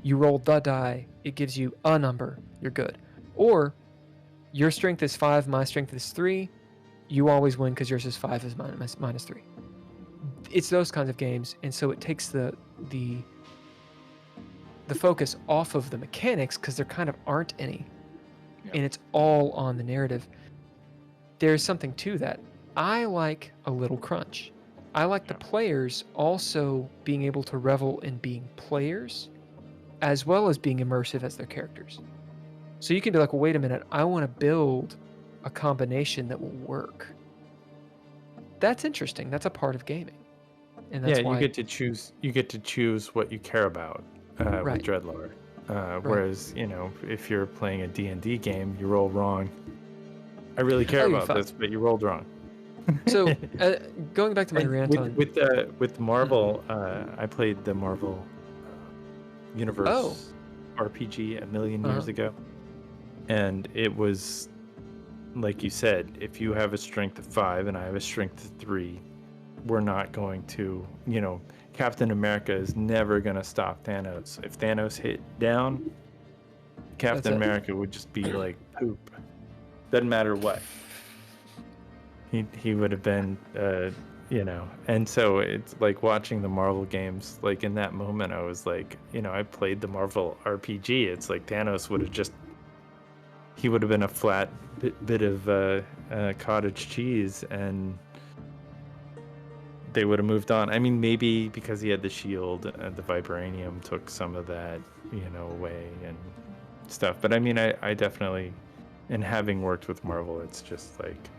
You roll the die, it gives you a number, you're good. Or your strength is 5, my strength is 3, you always win because yours is 5 is minus 3. It's those kinds of games, and so it takes the focus off of the mechanics because there kind of aren't any. Yeah. And it's all on the narrative. There's something to that. I like a little crunch. I like the players also being able to revel in being players as well as being immersive as their characters. So you can be like, well, wait a minute, I want to build a combination that will work. That's interesting. That's a part of gaming. And that's why you get to choose what you care about Right. with DreadLore. Whereas, if you're playing a D&D game, you roll wrong. I really care you're about fine. this, but you rolled wrong. So going back to my And rant on with Marvel, I played the Marvel Universe RPG a million years ago, and it was like you said, if you have a strength of 5 and I have a strength of 3, we're not going to, Captain America is never going to stop Thanos. If Thanos hit down, Captain America would just be like poop. Doesn't matter what. He would have been, and so it's like watching the Marvel games. Like in that moment, I was like, I played the Marvel RPG. It's like Thanos would have he would have been a flat bit of cottage cheese, and they would have moved on. I mean, maybe because he had the shield, the vibranium took some of that, away and stuff. But I mean, I definitely, and having worked with Marvel, it's just like,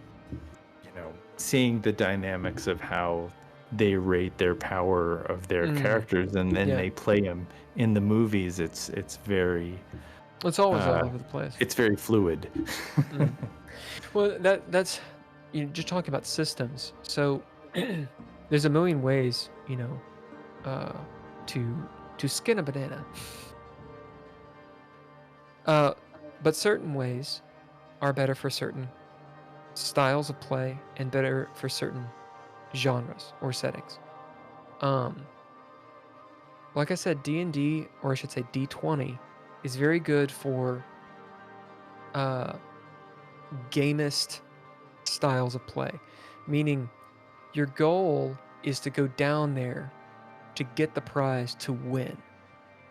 seeing the dynamics of how they rate their power of their characters, and then they play them in the movies. It's very. It's always all over the place. It's very fluid. Well, that's just talking about systems. So there's a million ways, to skin a banana. But certain ways are better for certain styles of play and better for certain genres or settings. Like I said, D&D, or I should say D20, is very good for gamist styles of play, meaning your goal is to go down there to get the prize to win.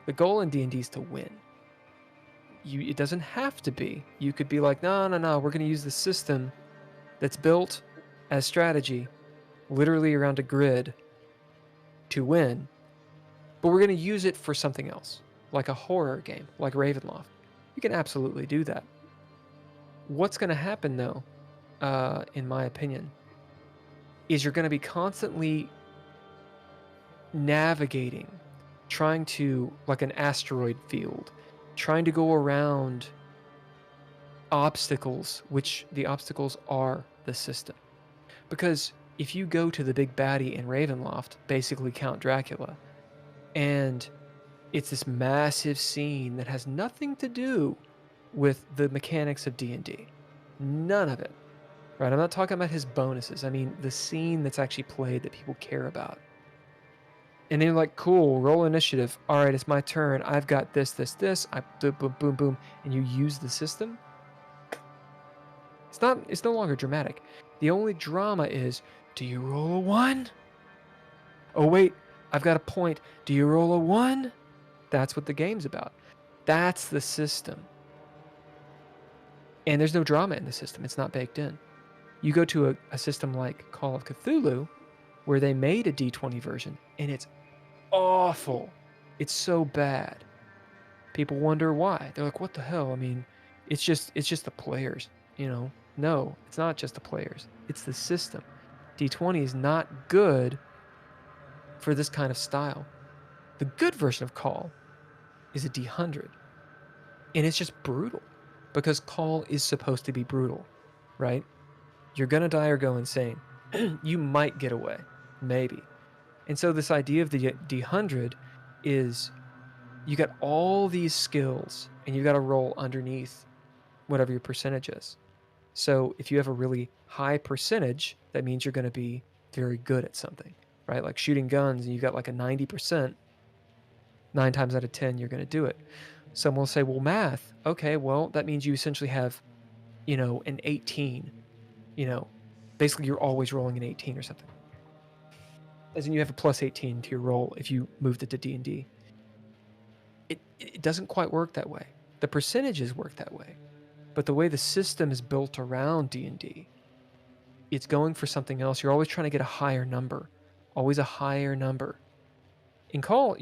The goal in D&D is to win. It doesn't have to be. You could be like, no, we're going to use the system that's built as strategy, literally around a grid, to win, but we're going to use it for something else, like a horror game, like Ravenloft. You can absolutely do that. What's going to happen, though, in my opinion, is you're going to be constantly navigating, trying to, like an asteroid field, trying to go around obstacles, which the obstacles are the system. Because if you go to the big baddie in Ravenloft, basically Count Dracula, and it's this massive scene that has nothing to do with the mechanics of D&D. None of it. Right? I'm not talking about his bonuses. I mean the scene that's actually played that people care about. And they're like, cool, roll initiative. All right, it's my turn. I've got this. I boom, boom, boom, and you use the system. It's no longer dramatic. The only drama is, do you roll a 1? Oh wait, I've got a point. Do you roll a 1? That's what the game's about. That's the system. And there's no drama in the system. It's not baked in. You go to a system like Call of Cthulhu, where they made a D20 version, and it's awful. It's so bad. People wonder why. They're like, what the hell? I mean, it's just the players, No, it's not just the players. It's the system. D20 is not good for this kind of style. The good version of Call is a D100. And it's just brutal. Because Call is supposed to be brutal, right? you're gonna die or go insane. You might get away, maybe. And so this idea of the D100 is you got all these skills and you got to roll underneath whatever your percentage is. So if you have a really high percentage, that means you're going to be very good at something, right? Like shooting guns and you got like a 90%, 9 times out of 10, you're going to do it. Some will say, well, math. Okay, well, that means you essentially have, an 18, basically you're always rolling an 18 or something. As in you have a plus 18 to your roll if you moved it to D&D. It doesn't quite work that way. The percentages work that way. But the way the system is built around D&D, it's going for something else. You're always trying to get a higher number. Always a higher number. In Call,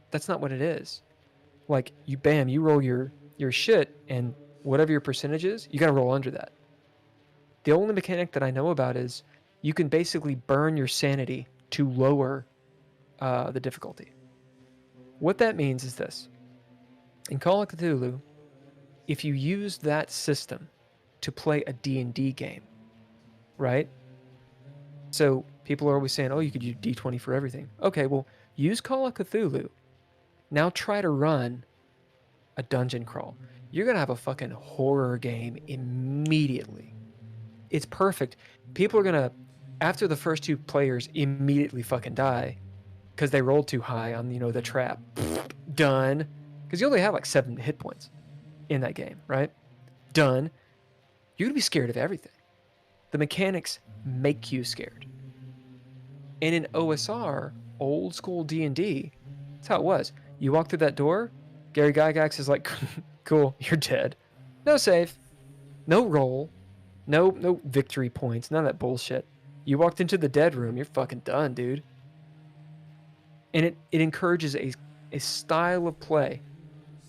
that's not what it is. Like, you roll your shit, and whatever your percentage is, you gotta roll under that. The only mechanic that I know about is you can basically burn your sanity to lower the difficulty. What that means is this. In Call of Cthulhu, if you use that system to play a D&D game, right? So people are always saying, oh, you could use D20 for everything. Okay, well, use Call of Cthulhu. Now try to run a dungeon crawl. You're going to have a fucking horror game immediately. It's perfect. People are going to, after the first 2 players, immediately fucking die because they rolled too high on, the trap. Done. Because you only have like 7 hit points in that game, right? Done. You're going to be scared of everything. The mechanics make you scared. And in OSR, old school D&D, that's how it was. You walk through that door, Gary Gygax is like, cool, you're dead. No save. No roll. No victory points. None of that bullshit. You walked into the dead room, you're fucking done, dude. And it encourages a style of play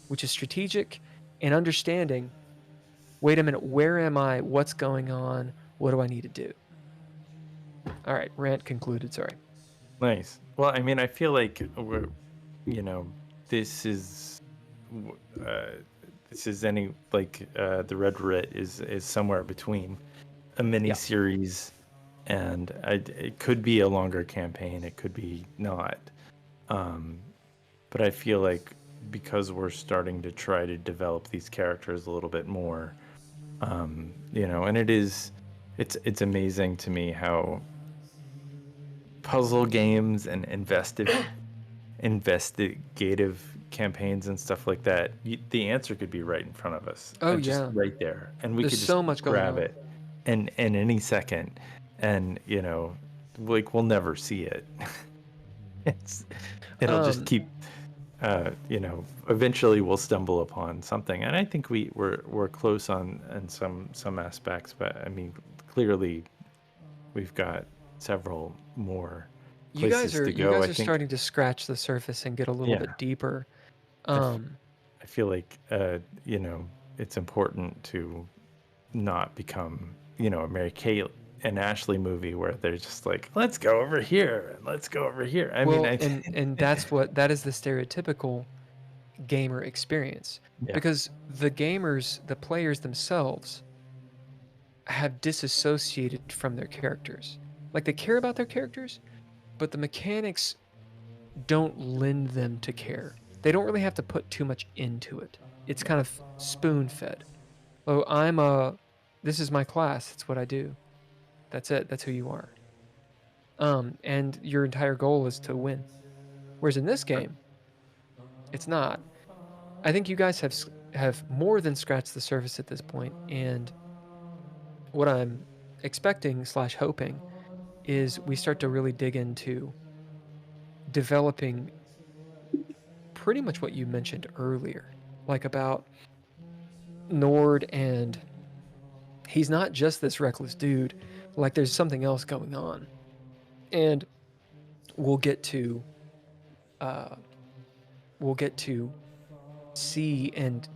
which is strategic and understanding, wait a minute, where am I? What's going on? What do I need to do? All right, rant concluded, sorry. Nice. Well, I mean, I feel like this is any like the Red Writ is somewhere between a mini series and it could be a longer campaign, it could be not. But I feel like because we're starting to try to develop these characters a little bit more, and it's amazing to me how puzzle games and investigative campaigns and stuff like that, the answer could be right in front of us. Just right there, and we could just so much grab it and any second, and we'll never see it. It'll just keep eventually we'll stumble upon something, and I think we're close on some aspects, but I mean, clearly we've got several more places to go. You guys are starting to scratch the surface and get a little bit deeper. I feel like it's important to not become a Mary Kate and Ashley movie where they're just like, let's go over here and let's go over here. And that is the stereotypical gamer experience, because the players themselves have disassociated from their characters. Like, they care about their characters, but the mechanics don't lend them to care. They don't really have to put too much into it. It's kind of spoon-fed. Oh, this is my class. It's what I do. That's it. That's who you are. And your entire goal is to win. Whereas in this game, it's not. I think you guys have more than scratched the surface at this point, and what I'm expecting / hoping is we start to really dig into developing pretty much what you mentioned earlier, like about Nord, and he's not just this reckless dude, like there's something else going on. And we'll get to see and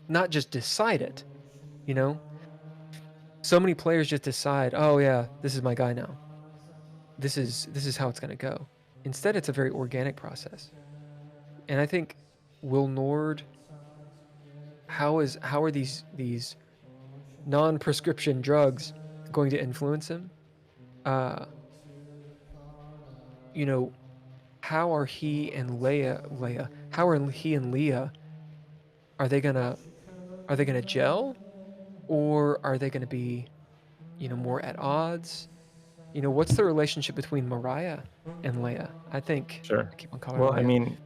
not just decide it, So many players just decide, oh yeah, this is my guy now. This is how it's going to go. Instead, it's a very organic process. And I think, will Nord, how are these non-prescription drugs going to influence him. You know, how are he and Leah? How are he and Leah? Are they gonna gel, or are they gonna be, more at odds? What's the relationship between Mariah and Leah? I think Sure. I keep on calling Well, her I Leah. mean,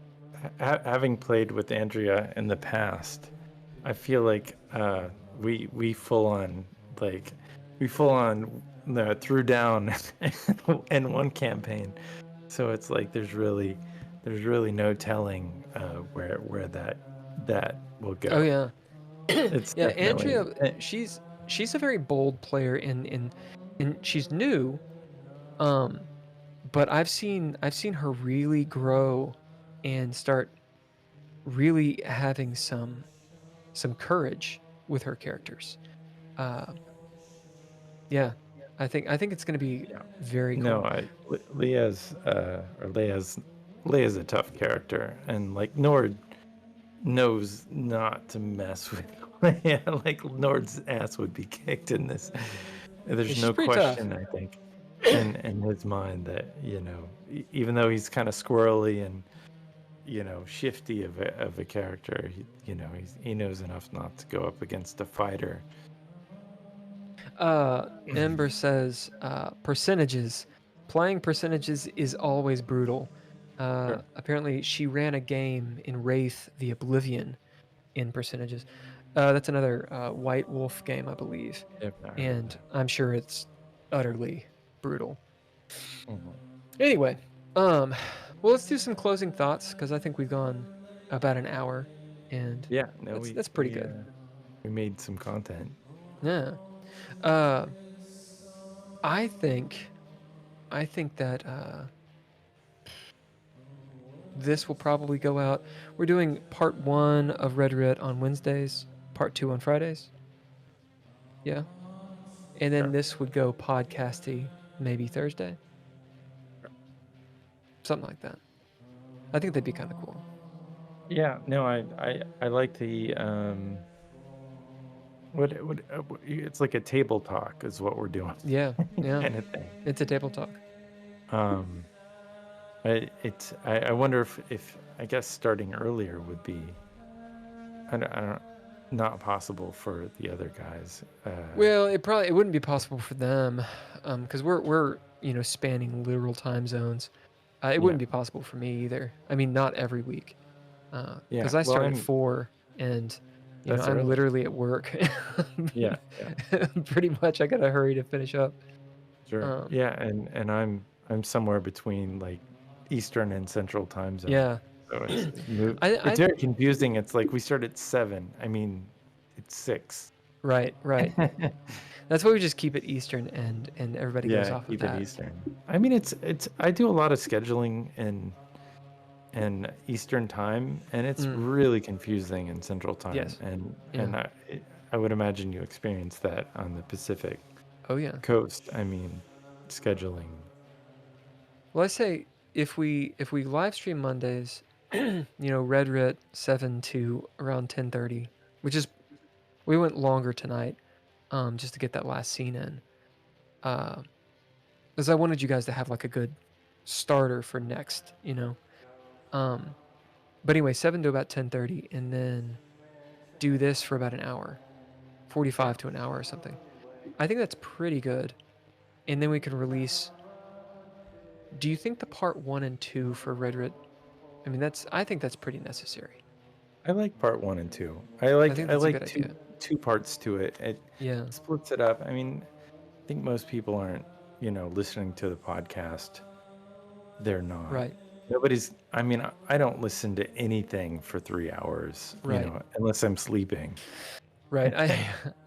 having played with Andrea in the past, I feel like we full on threw down in one campaign. So it's like there's really no telling where that will go. Oh yeah, It's yeah. definitely Andrea, she's a very bold player, and she's new. But I've seen her really grow and start really having some courage with her characters. Uh, yeah, I think it's going to be very cool. no. Leah's Leah's a tough character, and like Nord knows not to mess with Leah. Like Nord's ass would be kicked in this. There's She's no pretty tough. question, I think, in his mind that even though he's kind of squirrely and shifty of a character, he knows enough not to go up against a fighter. Ember says percentages. Playing percentages is always brutal. Sure. Apparently, she ran a game in Wraith the Oblivion in percentages. That's another White Wolf game, I believe. Yep, I heard And that. I'm sure it's utterly brutal. Mhm. Anyway, well, let's do some closing thoughts because I think we've gone about an hour, and Yeah, no, that's pretty good. We made some content. Yeah. I think that this will probably go out. We're doing part 1 of Writ on Wednesdays, part 2 on Fridays. Yeah. And then Sure. this would go podcasty maybe Thursday. Something like that. I think that'd be kind of cool. Yeah, no, I like the what it's like a table talk is what we're doing. Yeah. Yeah. Kind of thing. It's a table talk. I wonder if I guess starting earlier would be I don't not possible for the other guys. Well, it wouldn't be possible for them, because we're spanning literal time zones. It wouldn't be possible for me either. I mean, not every week, because I start at 4, and That's I'm early. literally at work. Yeah. Pretty much, I gotta hurry to finish up. Sure. Yeah, and I'm somewhere between like Eastern and Central time zone. Yeah. So it's I very confusing. It's like we start at 7. I mean, it's 6. Right. That's why we just keep it Eastern, and everybody goes off of keep that. it Eastern. I mean, it's I do a lot of scheduling in Eastern time, and it's really confusing in Central time. Yes. And I would imagine you experience that on the Pacific Oh yeah. Coast. I mean, scheduling. Well, I say if we live stream Mondays, Writ 7 to around 10:30, which is we went longer tonight, just to get that last scene in, because I wanted you guys to have like a good starter for next, But anyway, 7 to about 10:30, and then do this for about an hour, 45 to an hour or something. I think that's pretty good, and then we can release. Do you think the part 1 and 2 for Writ? I mean, I think that's pretty necessary. I like part 1 and 2. I think that's a like good idea. two parts to it. It Yeah. splits it up. I mean, I think most people aren't, listening to the podcast. They're not. Right. Nobody's. I mean, I don't listen to anything for 3 hours. Right. Unless I'm sleeping. Right.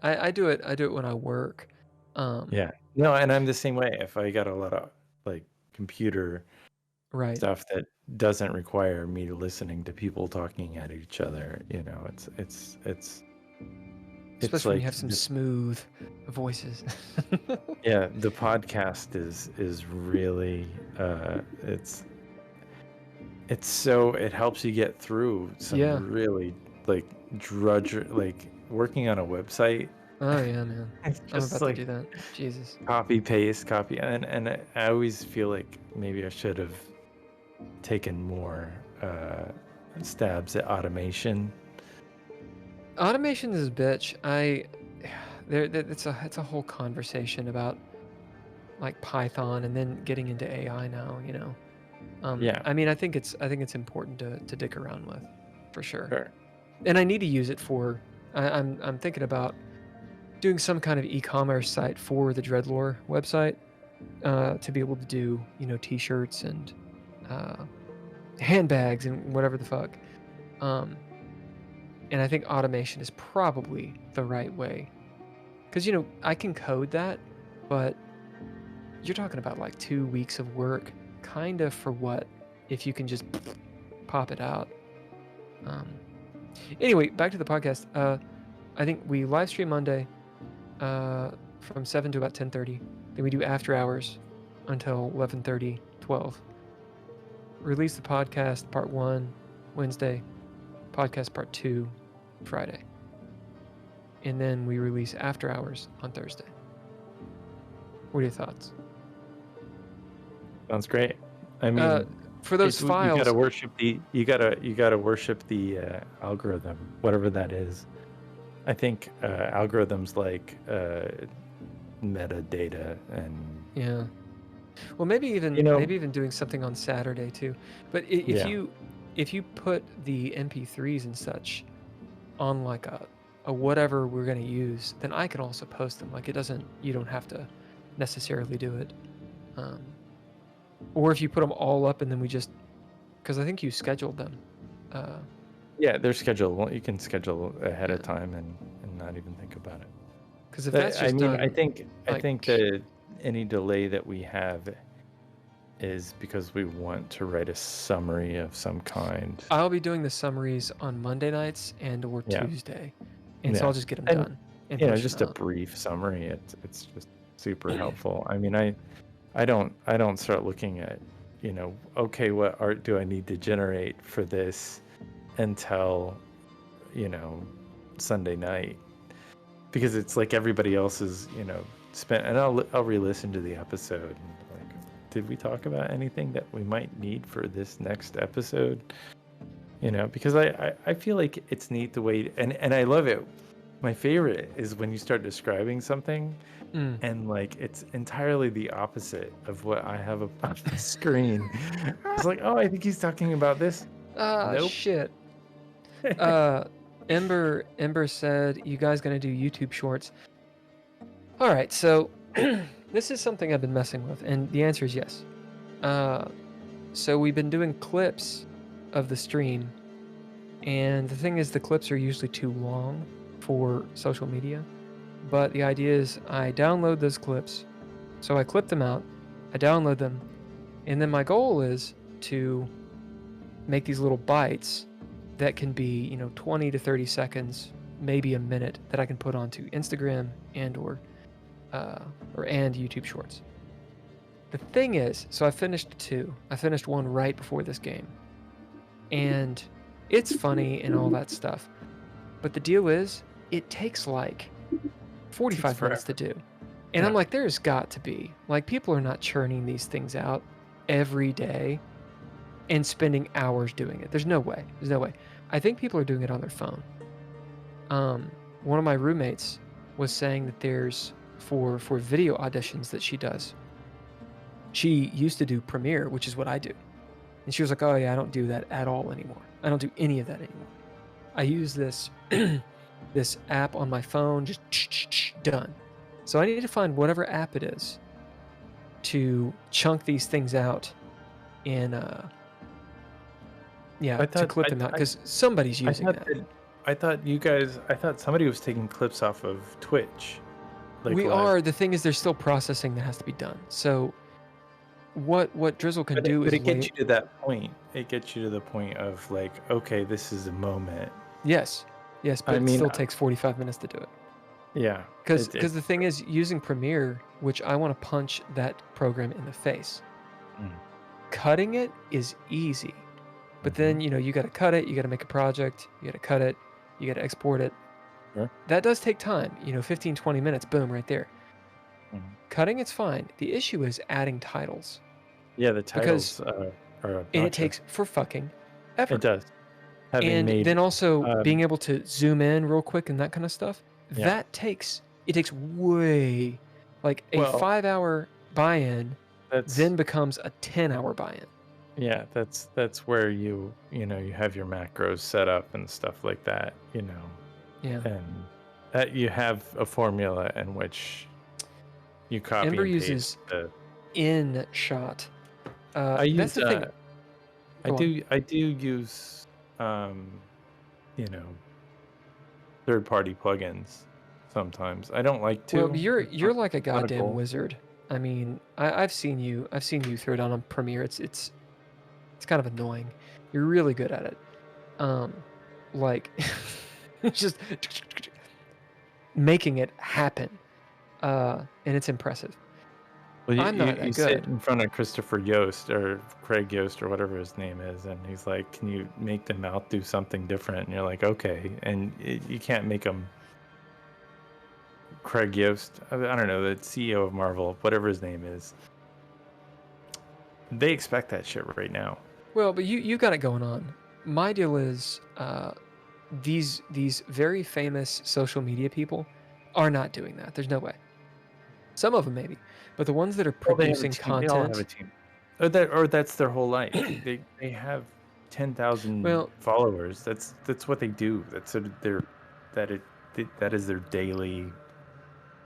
I do it. I do it when I work. Yeah. No, and I'm the same way. If I got a lot of like computer Right. stuff that doesn't require me listening to people talking at each other, it's Especially when you like have some smooth voices. yeah, the podcast is really it helps you get through some really like working on a website Oh yeah, man. It's I'm just about like to do that. Jesus. copy paste copy, and I always feel like maybe I should have taken more stabs at automation. Automation is a bitch. It's a whole conversation about like Python and then getting into AI now. Yeah, I mean, I think it's important to dick around with, for sure. sure. And I need to use it for. I'm thinking about doing some kind of e-commerce site for the DreadLore website to be able to do T-shirts and handbags and whatever the fuck. And I think automation is probably the right way, because I can code that, but you're talking about like 2 weeks of work, kind of for what if you can just pop it out. Anyway, back to the podcast. I think we live stream Monday from 7 to about 10:30. Then we do after hours until 11:30, 12. Release the podcast part 1 Wednesday, podcast part 2 Friday. And then we release after hours on Thursday. What are your thoughts? Sounds great. I mean, for those files, you gotta worship the algorithm, whatever that is. I think algorithms like metadata and yeah. Well, maybe even doing something on Saturday too. But if you put the MP3s and such on like a whatever we're gonna use, then I can also post them. Like you don't have to necessarily do it. Or if you put them all up and then we just, because I think you scheduled them. Yeah, they're scheduled. Well, you can schedule ahead of time and not even think about it. Because if that's just done, I think that any delay that we have is because we want to write a summary of some kind. I'll be doing the summaries on Monday nights or Tuesday, and so I'll just get them done. And just a brief summary. It's just super helpful. I mean, I don't start looking at, okay, what art do I need to generate for this until, Sunday night, because it's like everybody else is, spent, and I'll re-listen to the episode and like, did we talk about anything that we might need for this next episode? Because I feel like it's neat the way, and I love it. My favorite is when you start describing something and like it's entirely the opposite of what I have up on the screen. It's like, oh, I think he's talking about this. Nope. Shit. Ember said, you guys gonna do YouTube shorts? All right, so this is something I've been messing with, and the answer is yes. So we've been doing clips of the stream, and the thing is the clips are usually too long for social media, but the idea is I download those clips, so I clip them out, I download them, and then my goal is to make these little bites that can be 20 to 30 seconds, maybe a minute, that I can put onto Instagram and YouTube Shorts. The thing is, so I finished 2. I finished 1 right before this game, and it's funny and all that stuff, but the deal is it takes like 45 minutes to do. And I'm like, there's got to be, like, people are not churning these things out every day and spending hours doing it. There's no way. I think people are doing it on their phone. One of my roommates was saying that there's, for video auditions that she does, she used to do Premiere, which is what I do. And she was like, oh yeah, I don't do that at all anymore. I don't do any of that anymore. I use this this app on my phone, just done. So I need to find whatever app it is to chunk these things out in to clip them out, because somebody's using that. I thought somebody was taking clips off of Twitch. Like we are. The thing is, there's still processing that has to be done. So what Drizzle can do is... But it gets you to that point. It gets you to the point of like, okay, this is a moment. Yes, but it still takes 45 minutes to do it. Yeah. Because the thing is, using Premiere, which I want to punch that program in the face, cutting it is easy. But then, you got to cut it, you got to make a project, you got to cut it, you got to export it, Sure. That does take time, 15, 20 minutes, boom, right there. Mhm. Cutting, it's fine. The issue is adding titles. Yeah, the Because- titles are And it obnoxious. takes for fucking ever. It does. Having And made then also being um, able to zoom in real quick and that kind of stuff, Yeah. it takes way, like a Well, 5-hour buy-in that's then becomes a 10-hour buy-in. yeah, that's where you have your macros set up and stuff like that, Yeah. and that you have a formula in which you copy Ember and uses paste the in shot. I use That's the thing. I Go on. do use third-party plugins sometimes. I don't like to. Well, you're not- like a not goddamn goal. wizard. I mean, I've seen you throw down on Premiere. It's kind of annoying. You're really good at it. Like just making it happen. And it's impressive. Well, I'm not that you sit good. in front of Christopher Yost or Craig Yost or whatever his name is, and he's like, "Can you make the mouth do something different?" And you're like, "Okay," and you can't make him. Craig Yost, I don't know, the CEO of Marvel, whatever his name is. They expect that shit right now. Well, but you got it going on. My deal is these very famous social media people are not doing that. There's no way. Some of them maybe, but the ones that are Well, they have a producing team. They all have a content, team. Or that's their whole life. they have 10,000 Well- followers. That's what they do. That's that is their daily.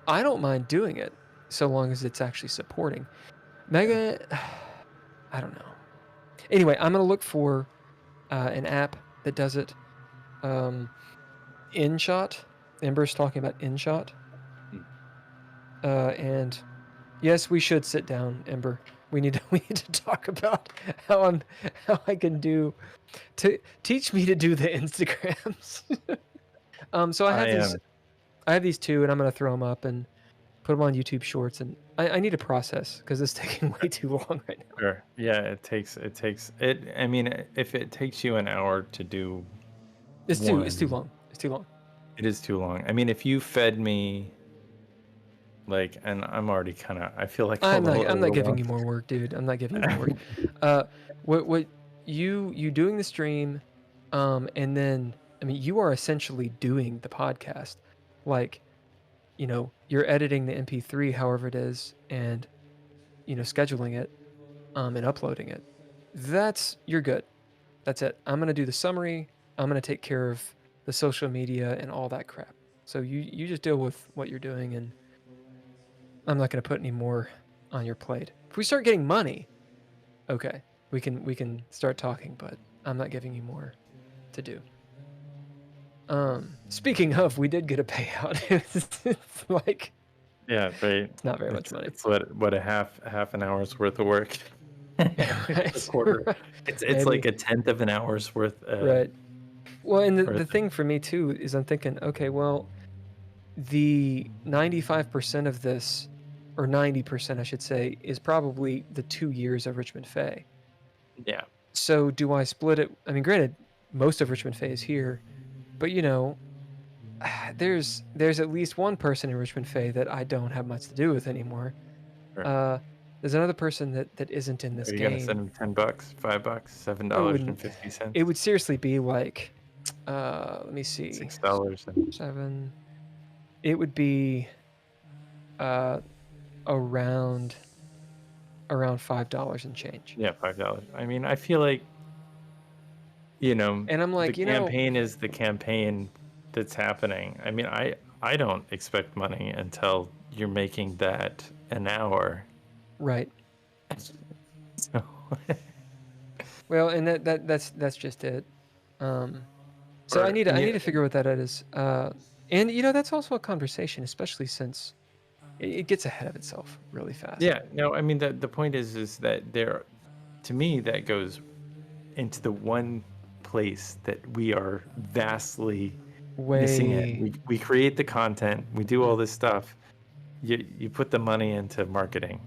I don't mind doing it so long as it's actually supporting. Mega, I don't know. Anyway, I'm gonna look for an app that does it. InShot. Ember's talking about InShot. And yes, we should sit down, Ember. We need to talk about how I can do to teach me to do the Instagrams. So I have these two, and I'm gonna throw them up and put them on YouTube Shorts, and I need a process because it's taking way too long right now. Sure. Yeah, it takes it. I mean, if it takes you an hour to do, It's too long. It's too long. it is too long. I mean, if you fed me, like, and I'm already kind of, I feel like I'm not giving you more work, dude. I'm not giving you more work. What you doing the stream, and then I mean you are essentially doing the podcast, like, you're editing the MP3 however it is, and scheduling it, and uploading it. You're good. That's it. I'm gonna do the summary. I'm gonna take care of the social media and all that crap. So you just deal with what you're doing, and I'm not going to put any more on your plate. If we start getting money, okay, we can start talking, but I'm not giving you more to do. Speaking of, we did get a payout. It's like, Yeah, right. it's not very much money. It's what a half an hour's worth of work. Right. A quarter. It's Maybe. like a tenth of an hour's worth. Right. Well, and the Right. thing for me too is I'm thinking, okay, well, the 95% of this, or 90% I should say, is probably the 2 years of Richmond Fay. Yeah. So do I split it? I mean, granted, most of Richmond Fay is here, but there's at least one person in Richmond Fay that I don't have much to do with anymore. Sure. There's another person that isn't in this Are you game. gonna send him $10, $5, $7.50, It would seriously be like, let me see, $6 and 7. It would be around $5 and change. yeah, $5. I mean, I feel like And I'm like, the campaign is the campaign that's happening. I mean, I don't expect money until you're making that an hour. right. So Well, and that's just it. So I Or- need to yeah. figure what that is. And that's also a conversation, especially since it gets ahead of itself really fast. yeah, no, I mean the point is that to me that goes into the one place that we are vastly missing it. We create the content, we do all this stuff. You put the money into marketing.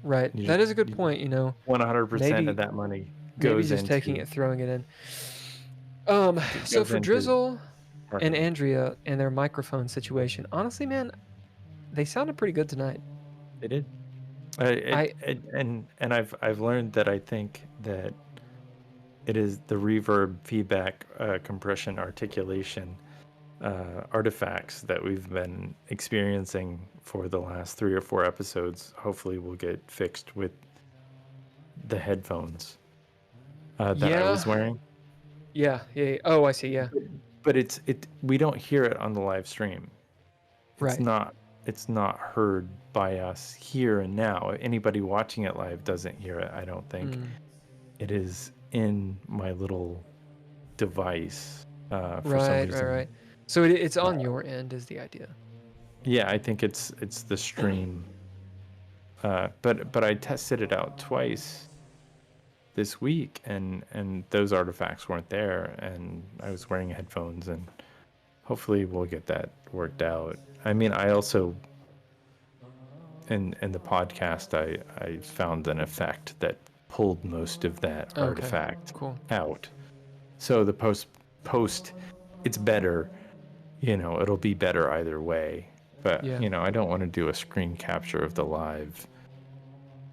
Right. You That just- is a good point. 100% Maybe- of that money Maybe goes just into taking it, throwing it in. So goes for into- Drizzle, and Andrea and their microphone situation. Honestly, man, they sounded pretty good tonight. They did. And I've learned that I think that it is the reverb, feedback, compression, articulation artifacts that we've been experiencing for the last 3 or 4 episodes. Hopefully, will get fixed with the headphones that I was wearing. Yeah. Oh, I see. Yeah. But we don't hear it on the live stream. Right. It's not heard by us here and now. Anybody watching it live doesn't hear it, I don't think. It is in my little device for some reason. Right. So it's on your end is the idea. Yeah, I think it's the stream. But I tested it out twice this week, and those artifacts weren't there, and I was wearing headphones, and hopefully we'll get that worked out. I mean, I also in the podcast I found an effect that pulled most of that artifact out. So the post it's better, it'll be better either way. But I don't want to do a screen capture of the live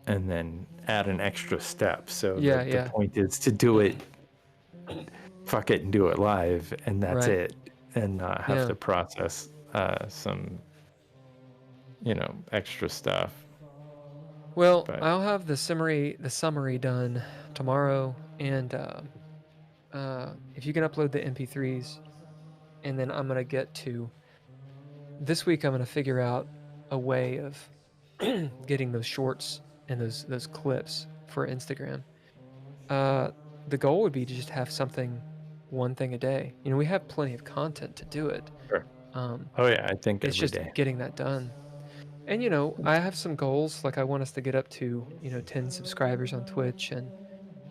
and then add an extra step. So the point is to do it, fuck it and do it live, and that's it, and not have to process some extra stuff. Well, I'll have the summary done tomorrow, and if you can upload the MP3s, and then I'm gonna get to this week. I'm gonna figure out a way of getting those shorts and those clips for Instagram. The goal would be to just have one thing a day. We have plenty of content to do it. Sure. I think it's just getting that done. And I have some goals. Like I want us to get up to 10 subscribers on Twitch and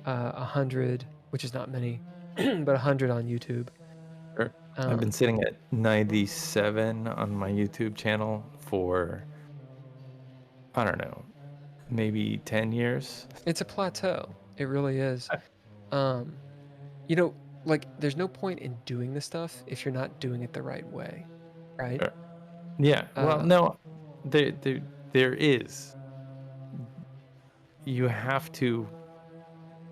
100, which is not many, but 100 on YouTube. Sure. I've been sitting at 97 on my YouTube channel for, I don't know, maybe 10 years. It's a plateau. It really is. Like there's no point in doing this stuff if you're not doing it the right way, right? Sure. Yeah. Well, no, there is. You have to,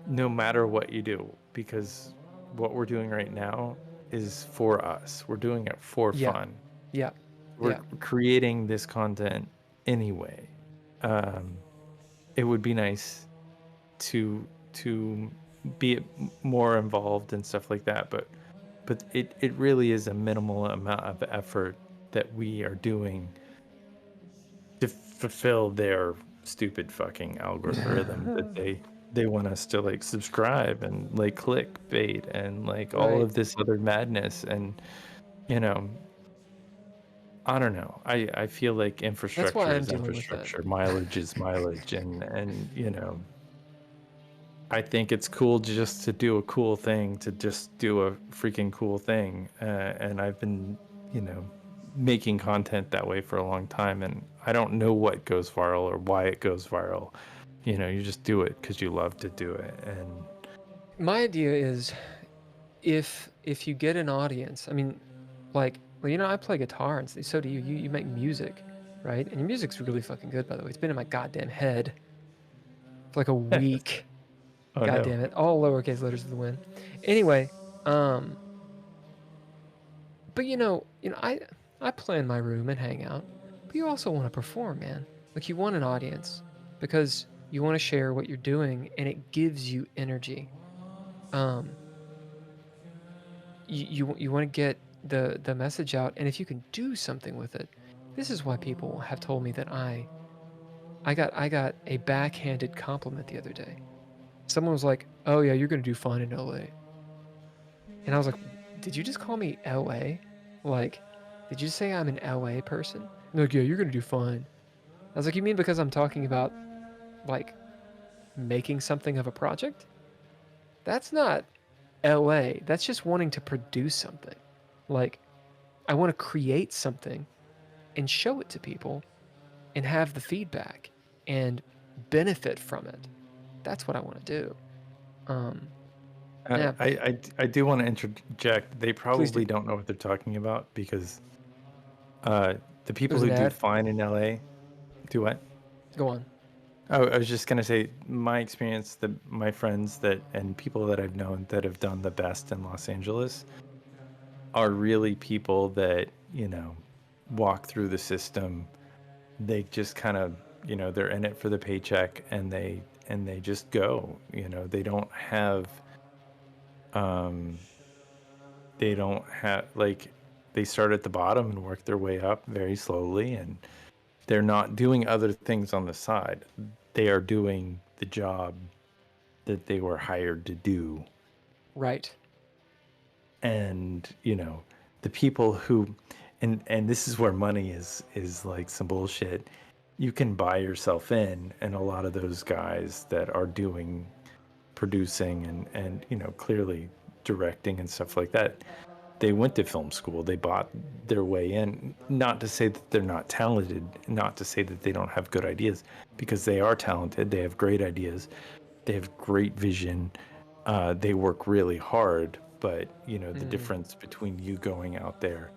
no matter what you do, because what we're doing right now is for us. We're doing it for fun. Yeah. We're creating this content anyway. It would be nice to be more involved and stuff like that, but it really is a minimal amount of effort that we are doing to fulfill their stupid fucking algorithm that they want us to like subscribe and like clickbait and like all of this other madness. And I don't know, I feel like infrastructure is infrastructure, mileage is mileage, and I think it's cool just to do a cool thing, to just do a freaking cool thing. And I've been, making content that way for a long time, and I don't know what goes viral or why it goes viral. You just do it because you love to do it. And my idea is, if you get an audience, I mean, like, I play guitar, and so do you. You make music, right? And your music's really fucking good, by the way. It's been in my goddamn head for like a week. Oh, God damn it. All lowercase letters of the win. Anyway, but I play in my room and hang out, but you also want to perform, man. Like you want an audience because you want to share what you're doing, and it gives you energy. You want to get the message out, and if you can do something with it, this is why people have told me that I got a backhanded compliment the other day. Someone was like, "Oh yeah, you're gonna do fine in LA," and I was like, "Did you just call me LA? Like, did you say I'm an LA person?" They're like, "Yeah, you're gonna do fine." I was like, "You mean because I'm talking about like making something of a project? That's not LA. That's just wanting to produce something. Like, I want to create something and show it to people and have the feedback and benefit from it. That's what I want to do." Yeah. I do want to interject. They probably do. don't know what they're talking about because the people There's who an do ad. fine in LA do what? Go on. Oh, I was just gonna say my experience, my friends and people that I've known that have done the best in Los Angeles are really people that, walk through the system. They just kind of, they're in it for the paycheck and they just go, they don't have like they start at the bottom and work their way up very slowly, and they're not doing other things on the side. They are doing the job that they were hired to do. Right. And, the people who and this is where money is like some bullshit. You can buy yourself in, and a lot of those guys that are doing producing and clearly directing and stuff like that, they went to film school. They bought their way in. Not to say that they're not talented, not to say that they don't have good ideas, because they are talented. They have great ideas. They have great vision. They work really hard. But, the difference between you going out there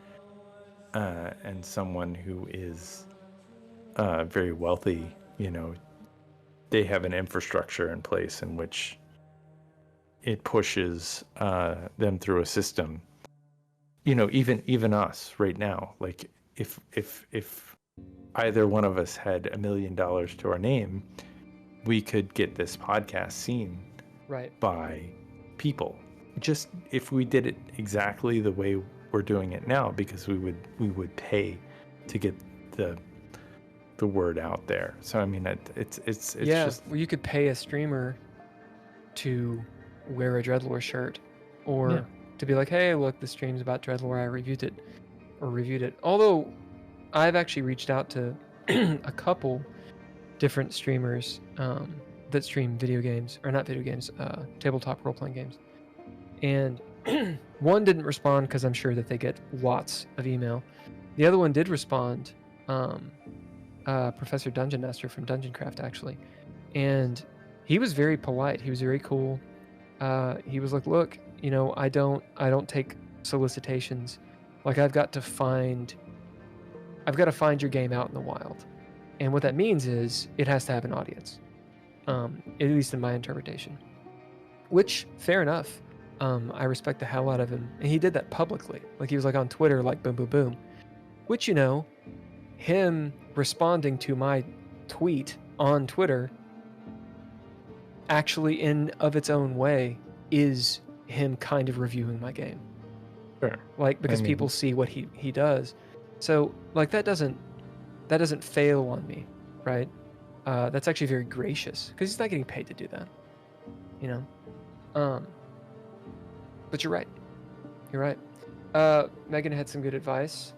and someone who is very wealthy, they have an infrastructure in place in which it pushes them through a system. Even us right now, like if either one of us had $1 million to our name, we could get this podcast seen Right. by people. Just if we did it exactly the way we're doing it now, because we would pay to get the word out there. So I mean, it's Yeah. just Well, you could pay a streamer to wear a DreadLore shirt, or to be like, hey, look, the stream's about DreadLore. I reviewed it. Although I've actually reached out to a couple different streamers that stream video games, or not video games, tabletop role-playing games. And one didn't respond because I'm sure that they get lots of email. The other one did respond, Professor Dungeon Master from Dungeon Craft, actually. And he was very polite. He was very cool. He was like, look, I don't take solicitations. Like, I've got to find your game out in the wild. And what that means is it has to have an audience, at least in my interpretation. Which, fair enough. I respect the hell out of him. And he did that publicly. Like, he was like on Twitter, like boom, boom, boom. Which, him responding to my tweet on Twitter actually in of its own way is him kind of reviewing my game. Sure. Like, because people see what he does. So, like, that doesn't fail on me, right? That's actually very gracious, because he's not getting paid to do that, But you're right. Megan had some good advice,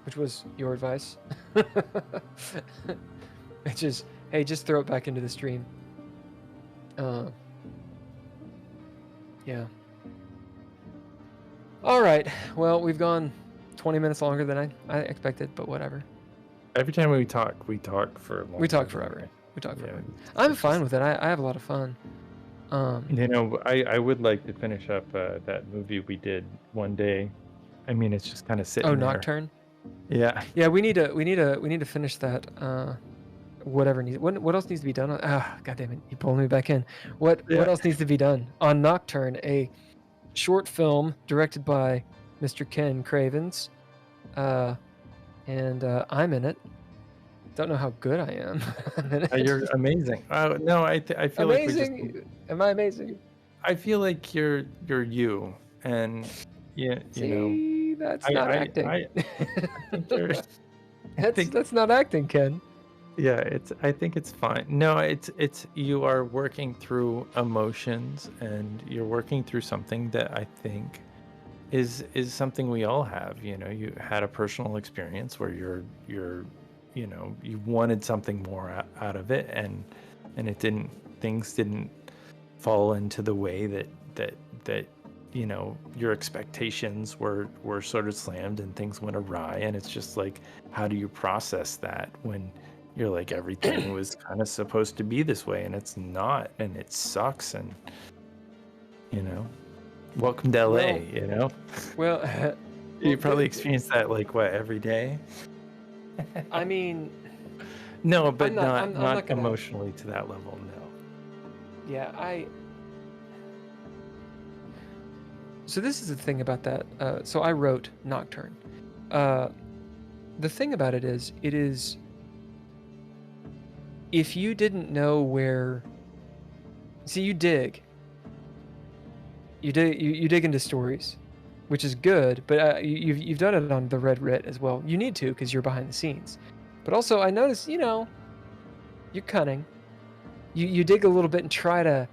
which was your advice, which is, hey, just throw it back into the stream. Yeah. All right. Well, we've gone 20 minutes longer than I expected, but whatever. Every time we talk for a long We talk time. forever. We talk forever. Yeah, I'm fine with it. I have a lot of fun. I would like to finish up that movie we did one day. I mean, it's just kind of sitting there. Nocturne. Yeah. Yeah, we need to finish that. What else needs to be done? God damn it! You pulled me back in. What else needs to be done on Nocturne? A short film directed by Mr. Ken Cravens, and I'm in it. Don't know how good I am. You're amazing. No, I feel amazing. like we just, Am I amazing? I feel like you're you, and See, that's not acting. That's not acting, Ken. Yeah, I think it's fine. No, it's you are working through emotions, and you're working through something that I think is something we all have. You had a personal experience where you wanted something more out of it, and things didn't fall into the way that your expectations were sort of slammed and things went awry. And it's just like, how do you process that when You're like, everything was kind of supposed to be this way, and it's not, and it sucks, and welcome to LA. Well, You probably experience that like what, every day? I mean, No, but I'm not not gonna- emotionally to that level. No. yeah, So this is the thing about that. So I wrote Nocturne. The thing about it is, if you didn't know where, see, you dig into stories, which is good, but you've done it on the Red Writ as well. You need to, because you're behind the scenes. But also, I noticed, you're cunning. You dig a little bit and try to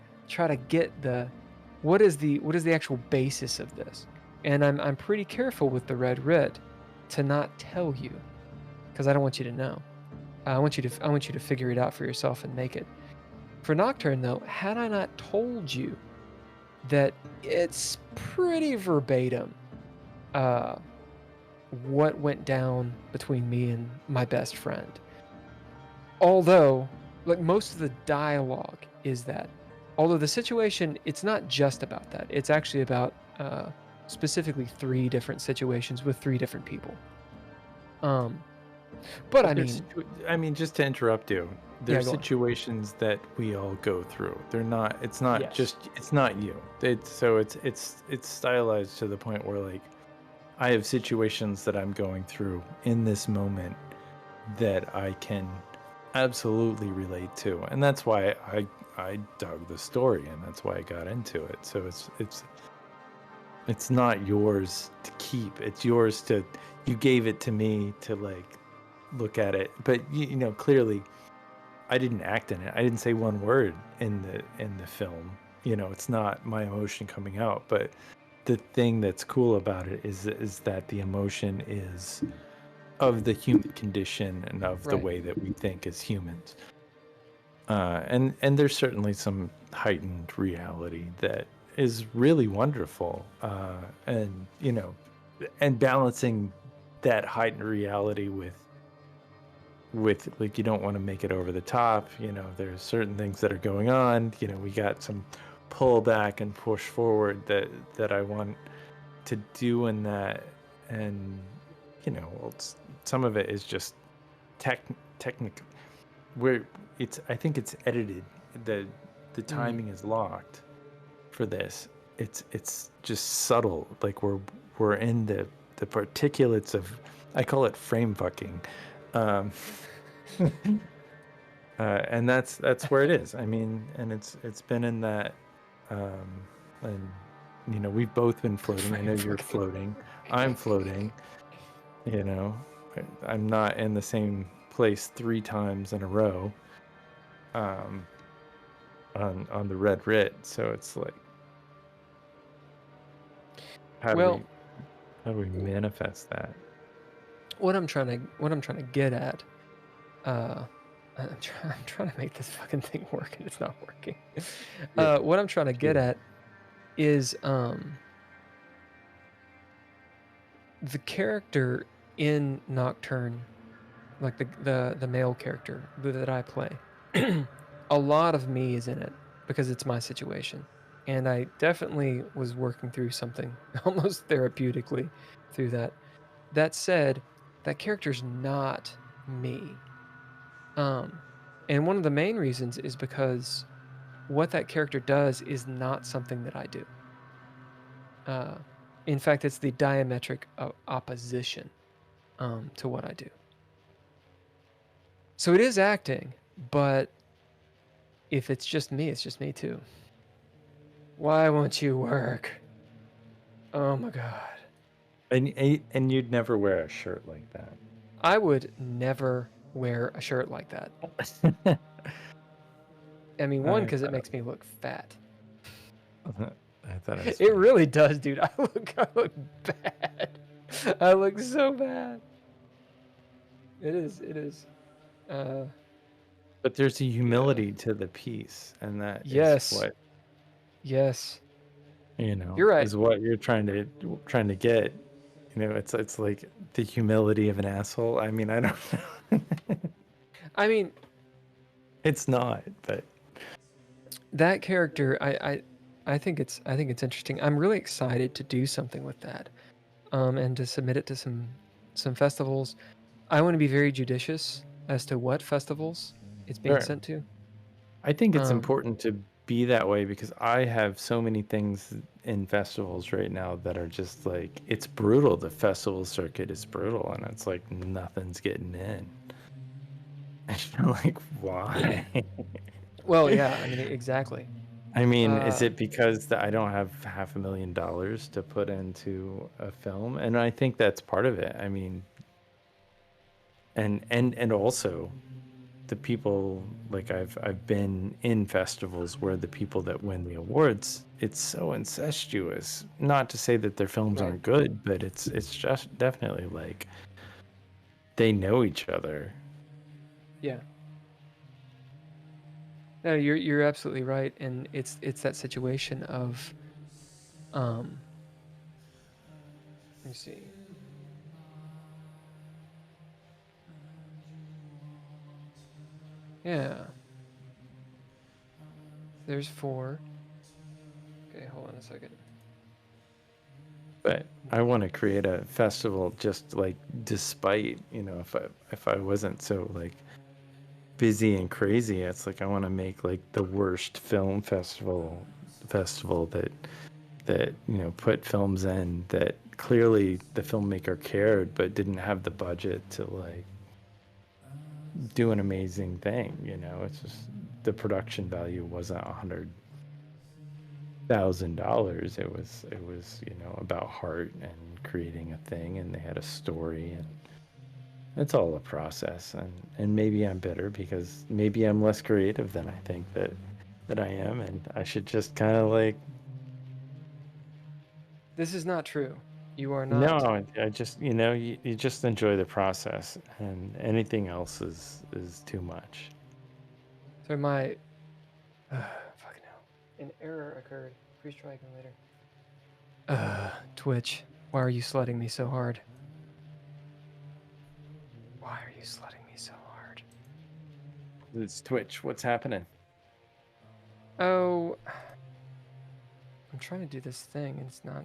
get what is the actual basis of this. And I'm pretty careful with the Red Writ to not tell you, because I don't want you to know. I want you to figure it out for yourself and make it. For Nocturne, though, had I not told you that it's pretty verbatim what went down between me and my best friend. Although, like, most of the dialogue is that. Although the situation, it's not just about that. It's actually about specifically 3 different situations with 3 different people. But I mean, just to interrupt you, there's go on. situations that we all go through. They're not. It's not Yes. It's not you. It's stylized to the point where, like, I have situations that I'm going through in this moment that I can absolutely relate to, and that's why I dug the story, and that's why I got into it. So it's not yours to keep. It's yours to. You gave it to me to, like, look at it, but clearly I didn't act in it. I didn't say one word in the film. It's not my emotion coming out, but the thing that's cool about it is that the emotion is of the human condition and of the Right. way that we think as humans. And there's certainly some heightened reality that is really wonderful, and balancing that heightened reality with like, you don't want to make it over the top. There's certain things that are going on. We got some pull back and push forward that I want to do in that, and some of it is just technical. I think it's edited. The timing is locked for this. It's just subtle. Like, we're in the particulates of, I call it frame fucking. And that's where it is. I mean, and it's been in that, and we've both been floating. I know you're floating. I'm floating. I'm not in the same place 3 times in a row. On the Red Writ, so it's like, how do we manifest that? what I'm trying to get at, I'm trying to make this fucking thing work, and it's not working. What I'm trying to get at is the character in Nocturne, like the male character that I play. A lot of me is in it because it's my situation, and I definitely was working through something almost therapeutically through that. That said, that character's not me. And one of the main reasons is because what that character does is not something that I do. In fact, it's the diametric opposition to what I do. So it is acting, but if it's just me, it's just me too. Why won't you work? Oh my god. And you'd never wear a shirt like that. I would never wear a shirt like that. I mean, one, because it makes me look fat. I thought it really does, dude. I look bad. I look so bad. It is. But there's a humility to the piece, and that Yes. is what Yes. you're right. is what you're trying to get. It's like the humility of an asshole. I mean, I don't know. I mean, It's not, but that character, I think it's interesting. I'm really excited to do something with that, and to submit it to some festivals. I want to be very judicious as to what festivals it's being sure. sent to. I think it's Um, important to be that way because I have so many things in festivals right now that are just like it's brutal. The festival circuit is brutal, and it's like nothing's getting in. I feel like why? well, yeah, I mean, exactly. I mean, is Uh, it because that I don't have $500,000 to put into a film? And I think that's part of it. I mean, and also the people like I've been in festivals where the people that win the awards, it's so incestuous. Not to say that their films Right. aren't good, but it's just definitely like they know each other. Yeah. No, you're absolutely right, and it's that situation of, let me see. Yeah. There's 4. Okay, hold on a second. But I want to create a festival just like despite, if I wasn't so like busy and crazy, it's like I want to make like the worst film festival that put films in that clearly the filmmaker cared but didn't have the budget to like do an amazing thing. It's just the production value wasn't $100,000. It was about heart and creating a thing, and they had a story, and it's all a process. And maybe I'm bitter because maybe I'm less creative than I think that I am, and I should just kind of like This is not true. You are not. no, I just you just enjoy the process, and anything else is too much. So my, fucking hell, an error occurred. Please try again later. Twitch, why are you slutting me so hard? Why are you slutting me so hard? It's Twitch. What's happening? Oh, I'm trying to do this thing and it's not.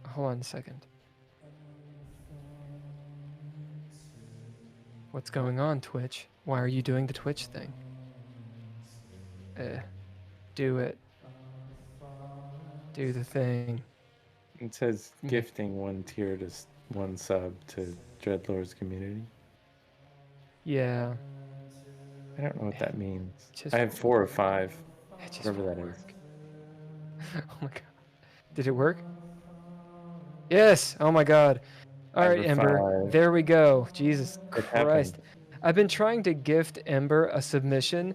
Hold on a second. What's going on, Twitch? Why are you doing the Twitch thing? Do it. Do the thing. It says gifting 1 tier to 1 sub to DreadLore's community. Yeah. I don't know what that means. Just I have 4 or 5, It just whatever won't that is. work. Oh my god. Did it work? Yes. Oh my god. All right, 5 or Ember. 5. There we go. Jesus It Christ. happened. I've been trying to gift Ember a submission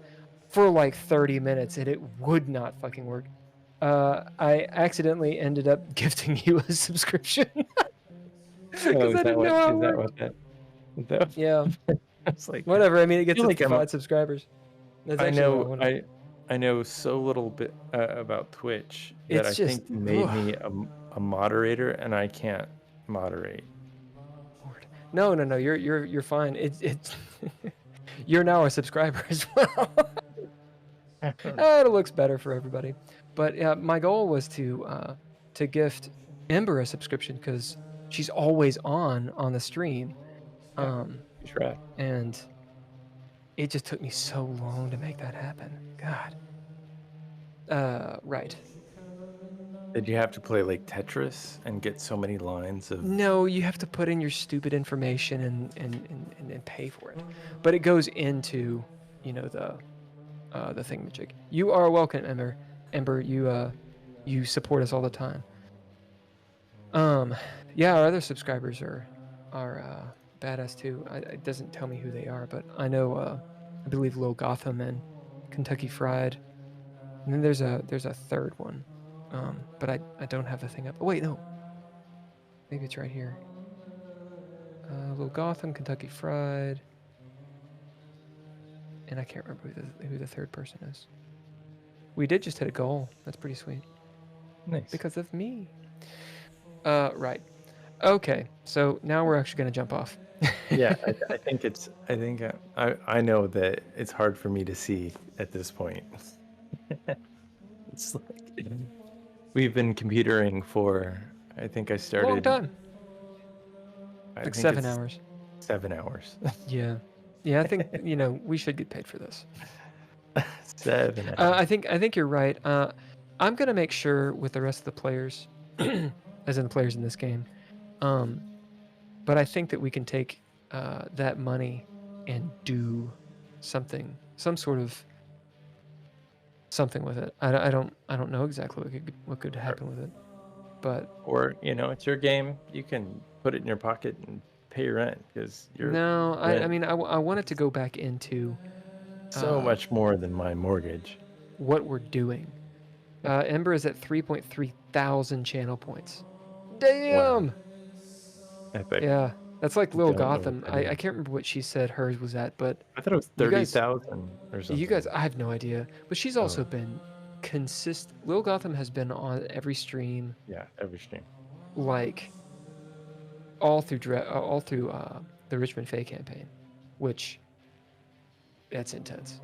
for like 30 minutes and it would not fucking work. I accidentally ended up gifting you a subscription because I didn't know how it worked. Is that Yeah. it's like Whatever. I mean, it gets feel us like to I'm 5 subscribers. That's I actually what I know wanted. I know so little bit about Twitch that It's I just think made me a moderator, and I can't moderate. Lord. No. You're fine. It's you're now a subscriber as well. It looks better for everybody. But yeah, my goal was to gift Ember a subscription because she's always on the stream. Yeah. Right. And it just took me so long to make that happen. God. Right. Did you have to play like Tetris and get so many lines of? No, you have to put in your stupid information and pay for it. But it goes into, the thingamajig. You are welcome, Ember. Ember, you support us all the time. Yeah, our other subscribers are badass too. It doesn't tell me who they are, but I know I believe Lil Gotham and Kentucky Fried. And then there's a third one. But I don't have the thing up. Oh wait, no. Maybe it's right here. Lil Gotham, Kentucky Fried. And I can't remember who the third person is. We did just hit a goal. That's pretty sweet. Nice. Because of me. Right. Okay, so now we're actually going to jump off. Yeah, I think I know that it's hard for me to see at this point. It's like we've been computering for, I think I started. Long time. I Like think 7 it's hours. 7 hours. Yeah. I think we should get paid for this. 7 hours. I think you're right. I'm gonna make sure with the rest of the players, as in the players in this game, but I think that we can take that money and do something, some sort of something with it. I don't know exactly what could happen with it, but Or it's your game. You can put it in your pocket and pay your rent because you're no, I rent mean I want it to go back into so much more than my mortgage. what we're doing. Ember is at 3.3 thousand channel points. Damn. Wow. Epic. Yeah, that's like Lil Don't know what Gotham. that I is. can't remember what she said hers was at, but I thought it was You guys- 30,000 or something. you guys, I have no idea. But she's Oh. also been consistent. Lil Gotham has been on every stream, Yeah, every stream. like all through the Richmond Fae campaign, which that's intense.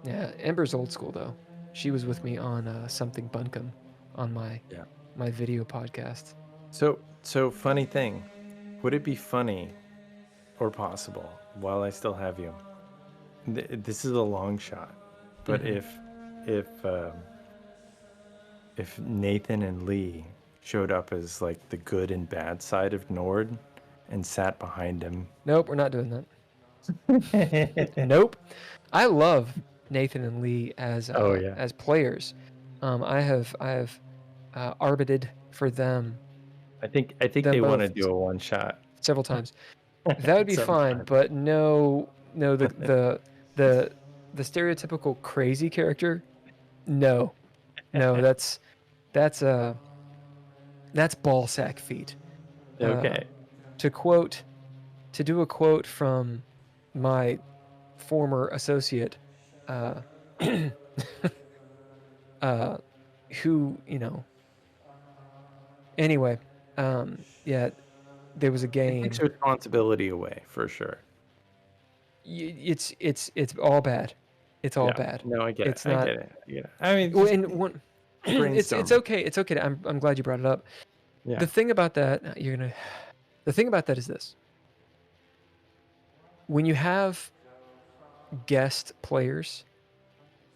Yeah, Ember's old school though. She was with me on something Bunkum on my video podcast. So funny thing, would it be funny or possible while I still have you? This is a long shot, but if Nathan and Lee showed up as like the good and bad side of Nord and sat behind him. Nope, we're not doing that. Nope. I love Nathan and Lee as as players. I have arbited for them I think Them they want to both. do a one shot. several times. That would be fine, but no, the stereotypical crazy character, no, that's ball sack feet. Okay. To do a quote from my former associate, who anyway, yeah, there was a It game. takes responsibility away for sure. It's all bad. It's all bad. No, I get It's it. not- I get it. Yeah. I mean, Well, just and one, it's brainstorm. okay. It's okay. I'm glad you brought it up. Yeah. The thing about that, the thing about that is this: when you have guest players,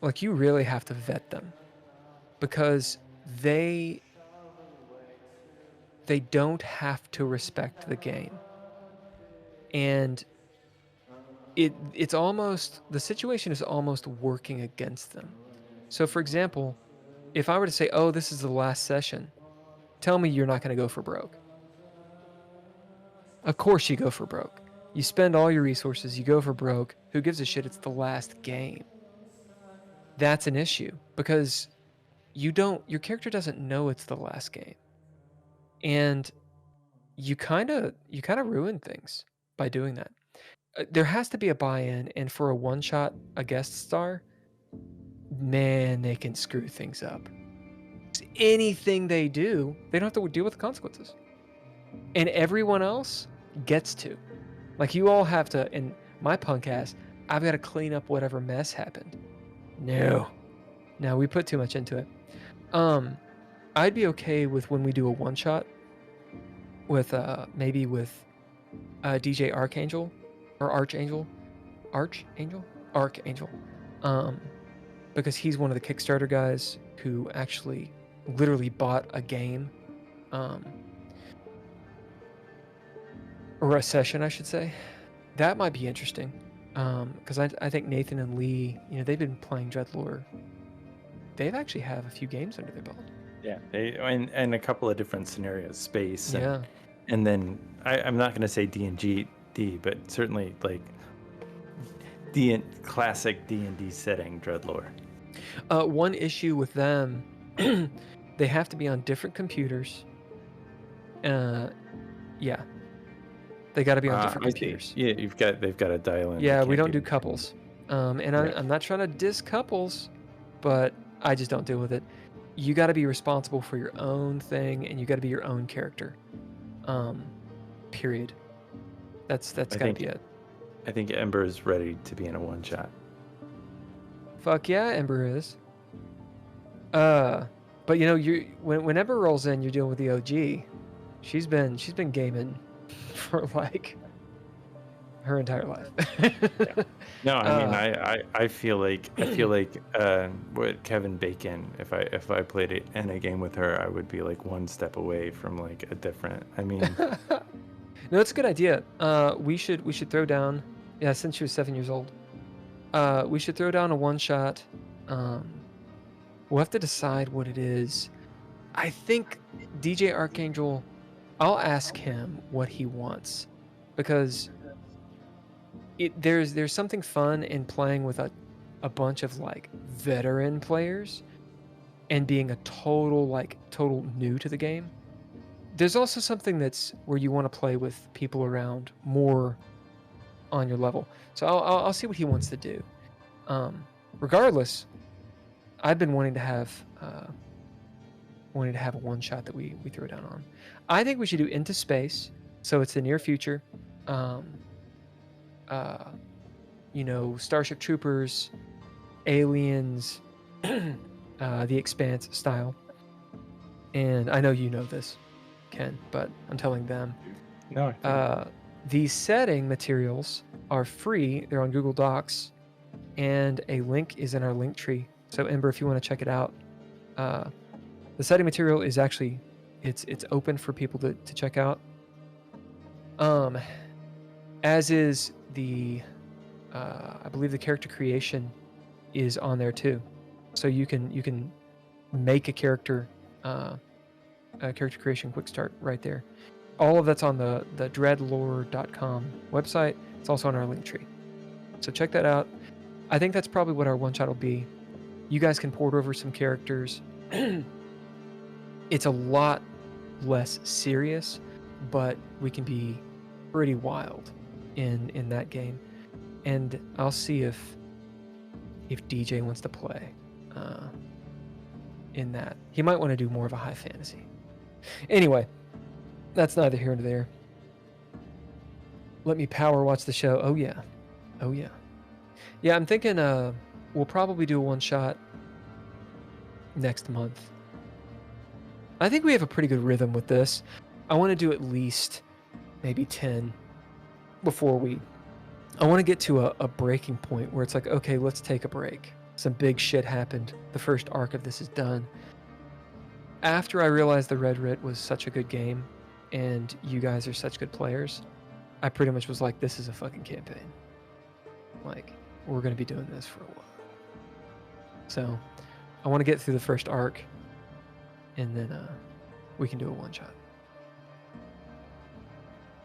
like you really have to vet them because they don't have to respect the game, and it's almost, the situation is almost working against them. So for example, if I were to say, oh, this is the last session, tell me you're not going to go for broke. Of course you go for broke. You spend all your resources, you go for broke. Who gives a shit? It's the last game. That's an issue because your character doesn't know it's the last game. And you kind of ruin things by doing that. There has to be a buy-in, and for a one-shot, a guest star, man, they can screw things up. Anything they do, they don't have to deal with the consequences. And everyone else gets to. Like, you all have to, in my punk ass, I've got to clean up whatever mess happened. No, we put too much into it. I'd be okay with when we do a one-shot with, maybe with DJ Archangel, or Archangel, because he's one of the Kickstarter guys who actually literally bought a game, or a session, I should say. That might be interesting, because I think Nathan and Lee, they've been playing DreadLore. They've actually have a few games under their belt. Yeah, and a couple of different scenarios, space. Yeah. And then I'm not going to say D&D, but certainly like classic D&D setting, DreadLore. One issue with them, they have to be on different computers. Yeah. They got to be on different computers. Yeah, they've got to dial in. Yeah, They we can't don't do couples. And Yeah. I'm not trying to diss couples, but I just don't deal with it. You got to be responsible for your own thing, and you got to be your own character. Period. That's I gotta think be it. I think Ember is ready to be in a one shot. Fuck yeah, Ember is. But you know, when Ember rolls in, you're dealing with the OG. She's been gaming for like her entire life. No, I mean Uh, I feel like what Kevin Bacon, if I played it in a game with her, I would be like one step away from like a different. I mean, No, it's a good idea. We should throw down. Yeah, since she was 7 years old, we should throw down a one shot. We'll have to decide what it is. I think DJ Archangel. I'll ask him what he wants, because there's something fun in playing with a bunch of like veteran players and being a total new to the game. There's also something that's where you want to play with people around more on your level. So I'll see what he wants to do. Regardless, I've been wanting to have a one shot that we throw down on. I think we should do Into Space, so it's the near future. You know, Starship Troopers, Aliens, The Expanse style. And I know you know this, Ken, but I'm telling them. no, I think The setting materials are free. They're on Google Docs, and a link is in our link tree. So Ember, if you want to check it out, the setting material is actually it's open for people to check out. As is the I believe the character creation is on there too, so you can make a character creation quick start right there. All of that's on the dreadlore.com website. It's also on our link tree, so check that out. I think that's probably what our one shot will be. You guys can port over some characters. It's a lot less serious, but we can be pretty wild in that game. And I'll see if DJ wants to play in that. He might want to do more of a high fantasy. Anyway, that's neither here nor there. Let me power watch the show. Oh yeah. Yeah, I'm thinking we'll probably do a one shot next month. I think we have a pretty good rhythm with this. I want to do at least maybe 10 before I want to get to a breaking point where it's like, okay, let's take a break. Some big shit happened. The first arc of this is done. After I realized the Red Writ was such a good game and you guys are such good players, I pretty much was like, this is a fucking campaign. Like, we're going to be doing this for a while. So I want to get through the first arc, and then we can do a one shot.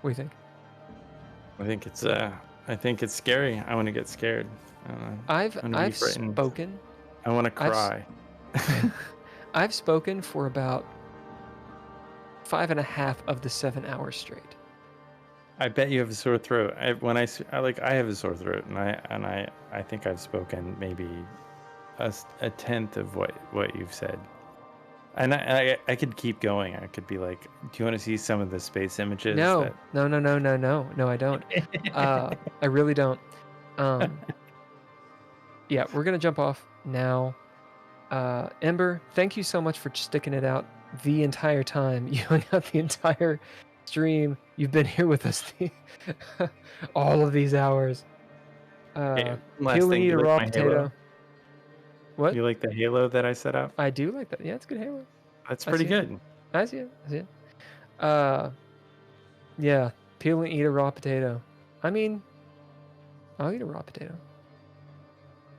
What do you think? I think it's scary. I want to get scared. I've spoken. I want to cry. I've spoken for about 5.5 of the 7 hours straight. I bet you have a sore throat. I have a sore throat, and I think I've spoken maybe a tenth of what you've said. And I could keep going. I could be like, do you want to see some of the space images? No, I don't. I really don't. Yeah, we're gonna jump off now. Ember, thank you so much for sticking it out the entire time. You hung out the entire stream. You've been here with us all of these hours. Peel and eat a raw potato. Halo? What? You like the halo that I set up? I do like that. Yeah, it's a good halo. That's pretty good. I see it. Yeah, peel and eat a raw potato. I mean, I'll eat a raw potato.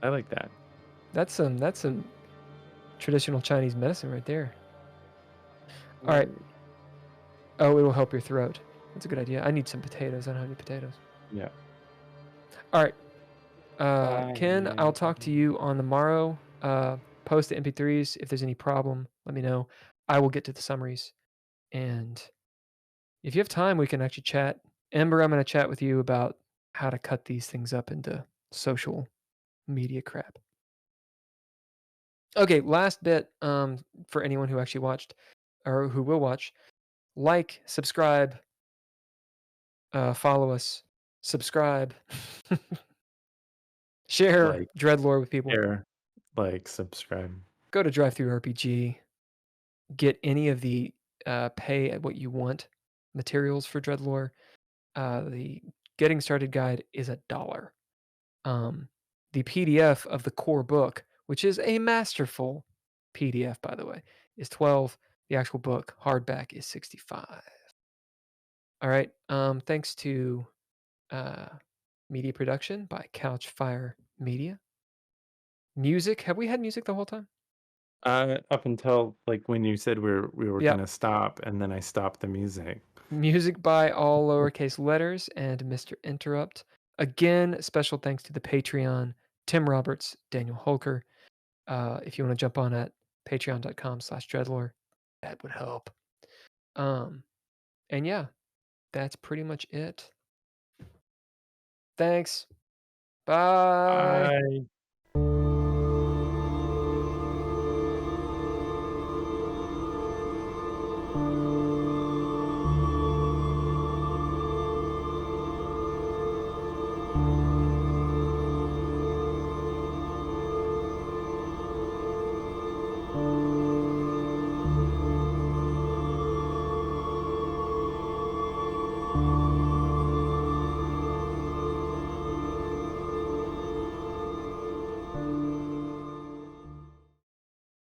I like that. That's some traditional Chinese medicine right there. All right. Oh, it will help your throat. That's a good idea. I need some potatoes. I don't have any potatoes. Yeah. All right. Ken, I'll talk to you on the morrow. Post the MP3s. If there's any problem, let me know. I will get to the summaries. And if you have time, we can actually chat. Ember, I'm going to chat with you about how to cut these things up into social media crap. Okay, last bit for anyone who actually watched or who will watch. Like, subscribe, Follow us, subscribe, share Like, DreadLore with people. share, like, subscribe. Go to DriveThruRPG. Get any of the pay at what you want materials for DreadLore. The getting started guide is $1. The PDF of the core book, which is a masterful PDF, by the way, is $12. The actual book, hardback, is $65. All right. Thanks to media production by Couchfire Media. Music. Have we had music the whole time? Up until like when you said we were Yep. gonna stop, and then I stopped the music. Music by all lowercase letters and Mr. Interrupt. Again, special thanks to the Patreon, Tim Roberts, Daniel Holker. If you want to jump on at patreon.com/dreadlore, that would help. And yeah, that's pretty much it. Thanks. Bye. Bye.